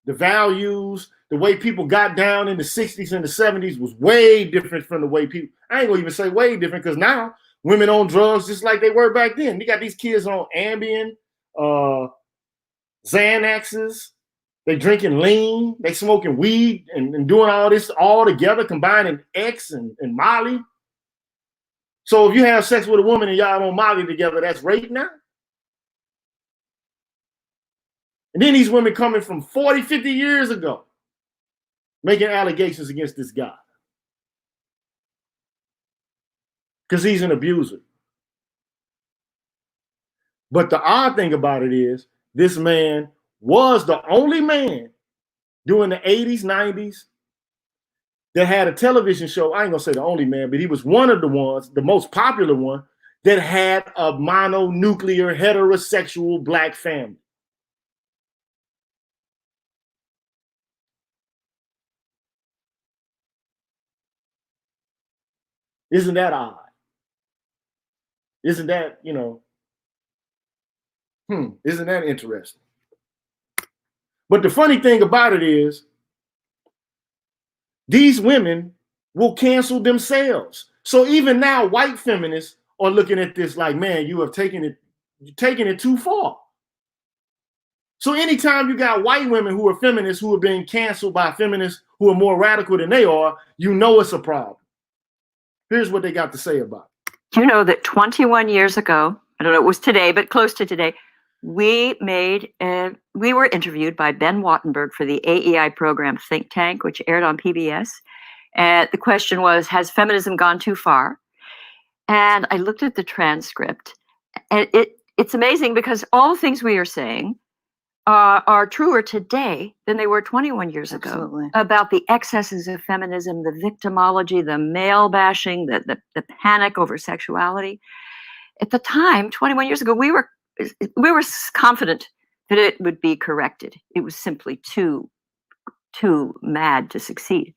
the values, the way people got down in the 60s and the 70s was way different from the way people, I ain't gonna even say way different, because now women on drugs just like they were back then. You got these kids on Ambien, Xanaxes, they drinking lean, they smoking weed and doing all this all together, combining X and Molly. So if you have sex with a woman and y'all on Molly together, that's rape now? And then these women coming from 40, 50 years ago, making allegations against this guy. Because he's an abuser. But the odd thing about it is, this man was the only man during the 80s, 90s that had a television show. I ain't gonna say the only man, but he was one of the ones, the most popular one, that had a mononuclear heterosexual black family. Isn't that odd? Isn't that, isn't that interesting? But the funny thing about it is, these women will cancel themselves. So even now, white feminists are looking at this like, man, you're taking it too far. So anytime you got white women who are feminists who are being canceled by feminists who are more radical than they are, you know it's a problem. Here's what they got to say about it. Do you know that 21 years ago, I don't know, it was today, but close to today, we were interviewed by Ben Wattenberg for the AEI program Think Tank, which aired on PBS. And the question was, has feminism gone too far? And I looked at the transcript, and it's amazing because all the things we are saying are truer today than they were 21 years ago about the excesses of feminism, the victimology, the male bashing, the panic over sexuality. At the time, 21 years ago, we were confident that it would be corrected. It was simply too mad to succeed.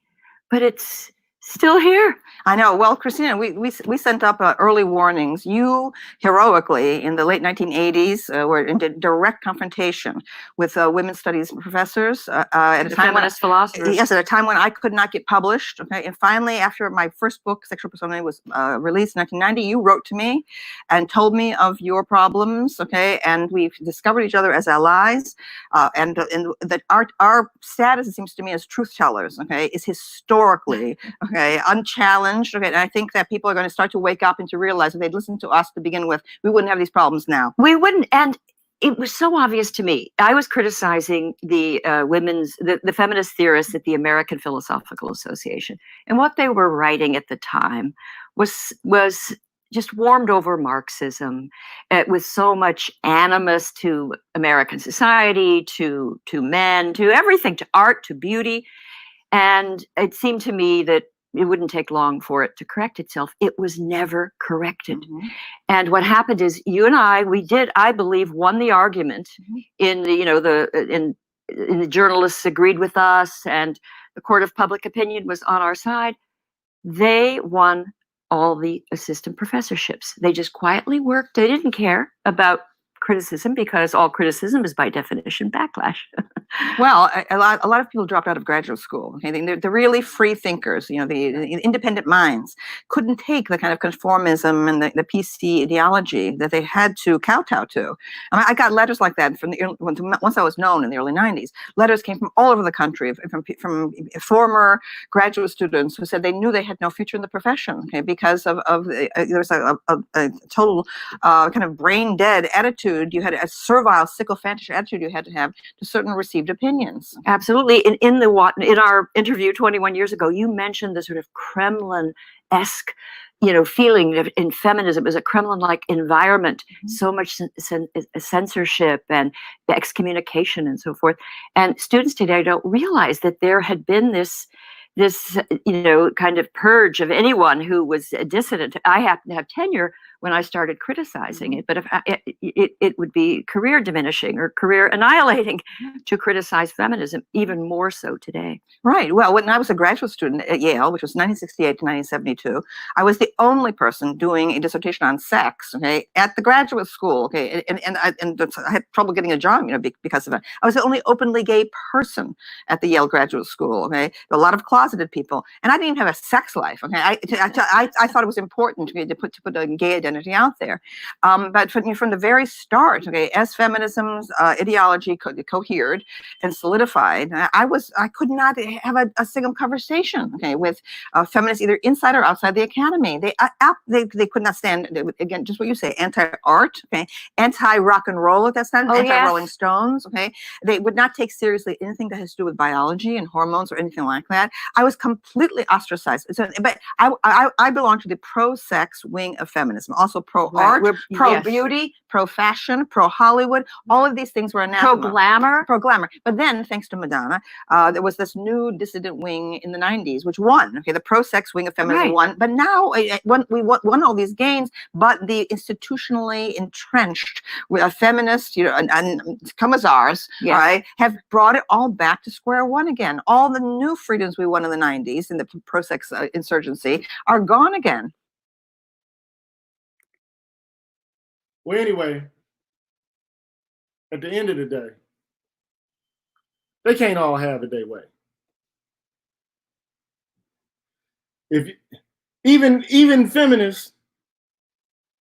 But it's still here. I know. Well, Christina, we sent up early warnings. You heroically, in the late 1980s, were in direct confrontation with women's studies professors at a time feminist philosophers. Yes, at a time when I could not get published. Okay, and finally, after my first book, Sexual Persona, was released in 1990, you wrote to me and told me of your problems. Okay, and we've discovered each other as allies, and that our status, it seems to me, as truth tellers, okay, is historically unchallenged. Okay, and I think that people are going to start to wake up and to realize if they'd listened to us to begin with, we wouldn't have these problems now. We wouldn't, and it was so obvious to me. I was criticizing the feminist theorists at the American Philosophical Association, and what they were writing at the time was just warmed over Marxism, with so much animus to American society, to men, to everything, to art, to beauty. And it seemed to me that it wouldn't take long for it to correct itself. It was never corrected. Mm-hmm. And what happened is you and I believe, won the argument. In the journalists agreed with us, and the court of public opinion was on our side. They won all the assistant professorships. They just quietly worked. They didn't care about criticism, because all criticism is by definition backlash. Well, a lot of people dropped out of graduate school. Okay, they're really free thinkers. The independent minds couldn't take the kind of conformism and the PC ideology that they had to kowtow to. I mean, I got letters like that once I was known in the early 90s. Letters came from all over the country, from former graduate students who said they knew they had no future in the profession, okay, because there was a total kind of brain dead attitude. You had a servile, sycophantish attitude you had to have to certain received opinions. Absolutely. In our interview 21 years ago, you mentioned the sort of Kremlin-esque, feeling of in feminism as a Kremlin-like environment, so much censorship and excommunication and so forth. And students today don't realize that there had been this this, kind of purge of anyone who was a dissident. I happen to have tenure when I started criticizing it, but if it would be career diminishing or career annihilating to criticize feminism, even more so today. Right. Well, when I was a graduate student at Yale, which was 1968 to 1972, I was the only person doing a dissertation on sex, okay, at the graduate school, okay, and I had trouble getting a job, because of it. I was the only openly gay person at the Yale graduate school, okay. A lot of closeted people, and I didn't even have a sex life, okay. I thought it was important to put a gay identity out there, but from the very start, okay, as feminism's ideology cohered and solidified, I could not have a single conversation, okay, with feminists either inside or outside the academy. They could not stand, again, just what you say, anti-art, okay, anti-rock and roll at that time, anti-Rolling Stones, okay. They would not take seriously anything that has to do with biology and hormones or anything like that. I was completely ostracized. So, but I belong to the pro-sex wing of feminism, also pro-art, pro-beauty, pro-fashion, pro-Hollywood. All of these things were anathema. Pro-glamour. Pro-glamour. But then, thanks to Madonna, there was this new dissident wing in the 90s, which won. Okay, the pro-sex wing of feminism won. But now we won all these gains, but the institutionally entrenched feminists, and come as ours, right, have brought it all back to square one again. All the new freedoms we won in the 90s in the pro-sex insurgency are gone again. Well, anyway, at the end of the day, they can't all have it their way. If even feminists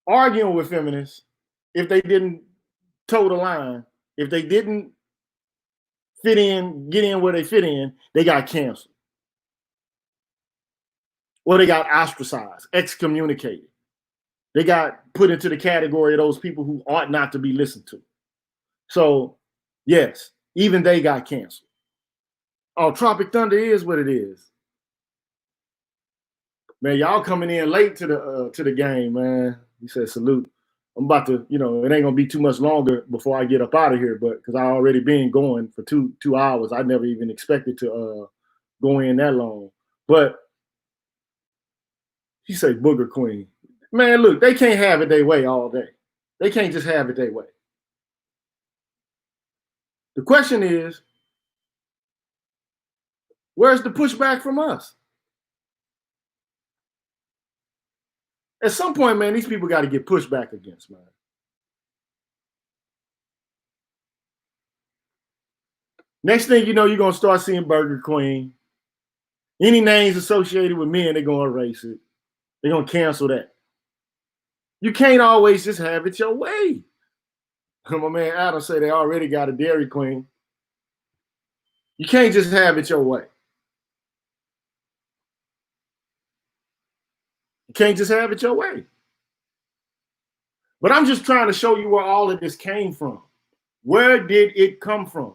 arguing with feminists, if they didn't toe the line, if they didn't get in where they fit in, they got canceled. Or they got ostracized, excommunicated. They got put into the category of those people who ought not to be listened to. So, yes, even they got canceled. Oh, Tropic Thunder is what it is. Man, y'all coming in late to the game, man. He said salute. I'm about to, it ain't gonna be too much longer before I get up out of here, but because I already been going for two hours, I never even expected to go in that long. But he said booger queen. Man, look, they can't have it their way all day. They can't just have it their way. The question is, where's the pushback from us? At some point, man, these people got to get pushed back against, man. Next thing you know, you're going to start seeing Burger Queen. Any names associated with men, they're going to erase it. They're going to cancel that. You can't always just have it your way. My man Adam said they already got a Dairy Queen. You can't just have it your way. You can't just have it your way. But I'm just trying to show you where all of this came from. Where did it come from?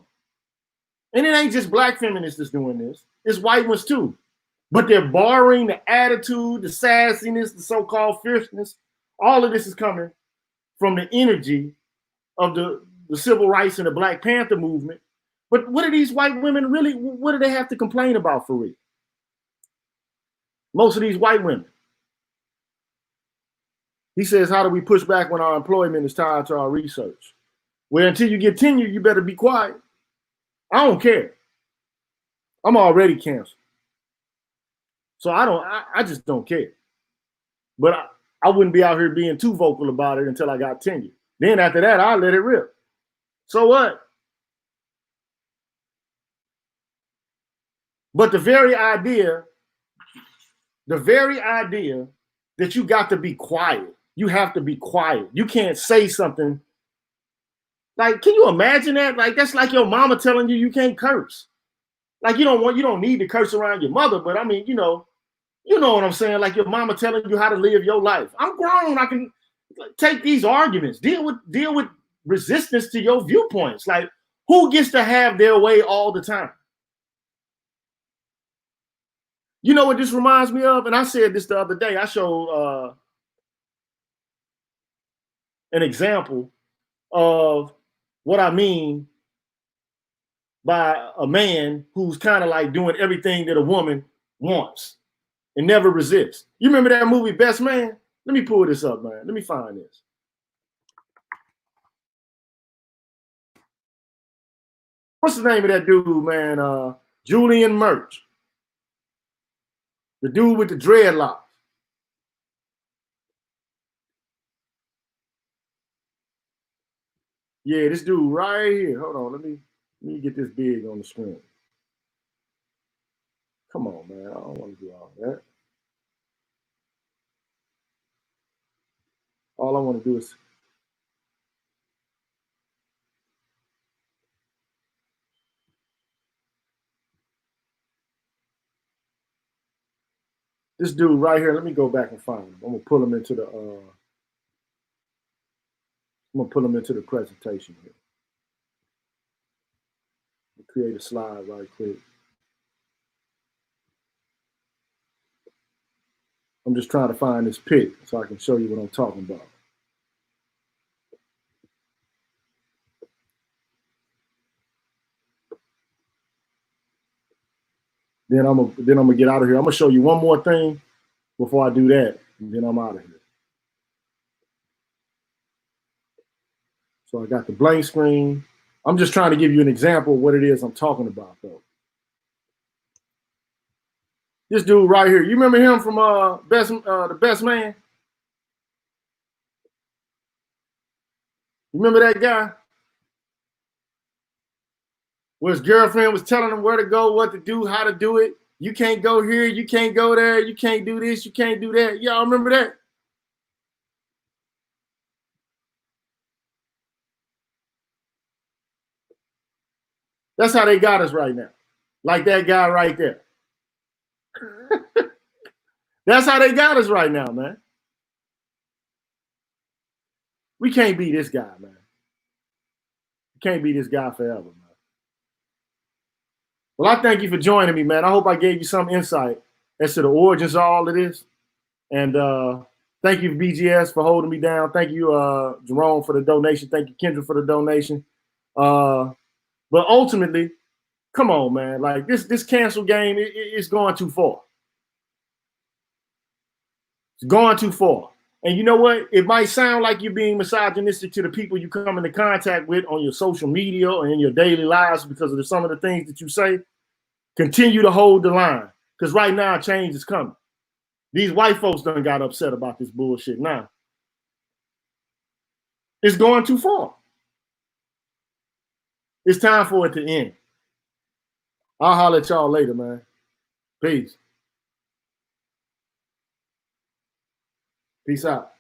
And it ain't just black feminists that's doing this. It's white ones too. But they're borrowing the attitude, the sassiness, the so-called fierceness. All of this is coming from the energy of the civil rights and the Black Panther movement. But what do these white women really, what do they have to complain about for real? Most of these white women. He says, how do we push back when our employment is tied to our research? Well, until you get tenure, you better be quiet. I don't care. I'm already canceled. So I just don't care. But I wouldn't be out here being too vocal about it until I got tenure. Then after that, I'll let it rip. So what? But the very idea that you got to be quiet, you have to be quiet. You can't say something. Like, can you imagine that? Like, that's like your mama telling you can't curse. Like, you don't need to curse around your mother, but I mean, you know what I'm saying? Like your mama telling you how to live your life. I'm grown. I can take these arguments, deal with resistance to your viewpoints. Like, who gets to have their way all the time? You know what this reminds me of? And I said this the other day. I showed an example of what I mean by a man who's kind of like doing everything that a woman once and never resist. You remember that movie Best Man? Let me pull this up, man. Let me find this. What's the name of that dude, man? Julian Murch. The dude with the dreadlocks. Yeah, this dude right here. Hold on, let me get this big on the screen. Come on, man. I don't want to do all that. All I want to do is this dude right here. Let me go back and find him. I'm gonna pull him into the presentation here. Create a slide right quick. I'm just trying to find this pic so I can show you what I'm talking about. Then I'm gonna get out of here. I'm gonna show you one more thing before I do that, and then I'm out of here. So I got the blank screen. I'm just trying to give you an example of what it is I'm talking about, though. This dude right here, you remember him from The Best Man? You remember that guy? Where his girlfriend was telling him where to go, what to do, how to do it. You can't go here, you can't go there, you can't do this, you can't do that. Y'all remember that? That's how they got us right now. Like that guy right there. That's how they got us right now, man. We can't be this guy, man. We can't be this guy forever, man. Well, I thank you for joining me, man. I hope I gave you some insight as to the origins of all of this. And thank you, BGS, for holding me down. Thank you, Jerome, for the donation. Thank you, Kendra, for the donation. But ultimately, come on, man. Like this cancel game, it's going too far. It's going too far. And you know what? It might sound like you're being misogynistic to the people you come into contact with on your social media or in your daily lives because of some of the things that you say. Continue to hold the line, because right now change is coming. These white folks done got upset about this bullshit now. It's going too far. It's time for it to end. I'll holler at y'all later, man. Peace. Peace out.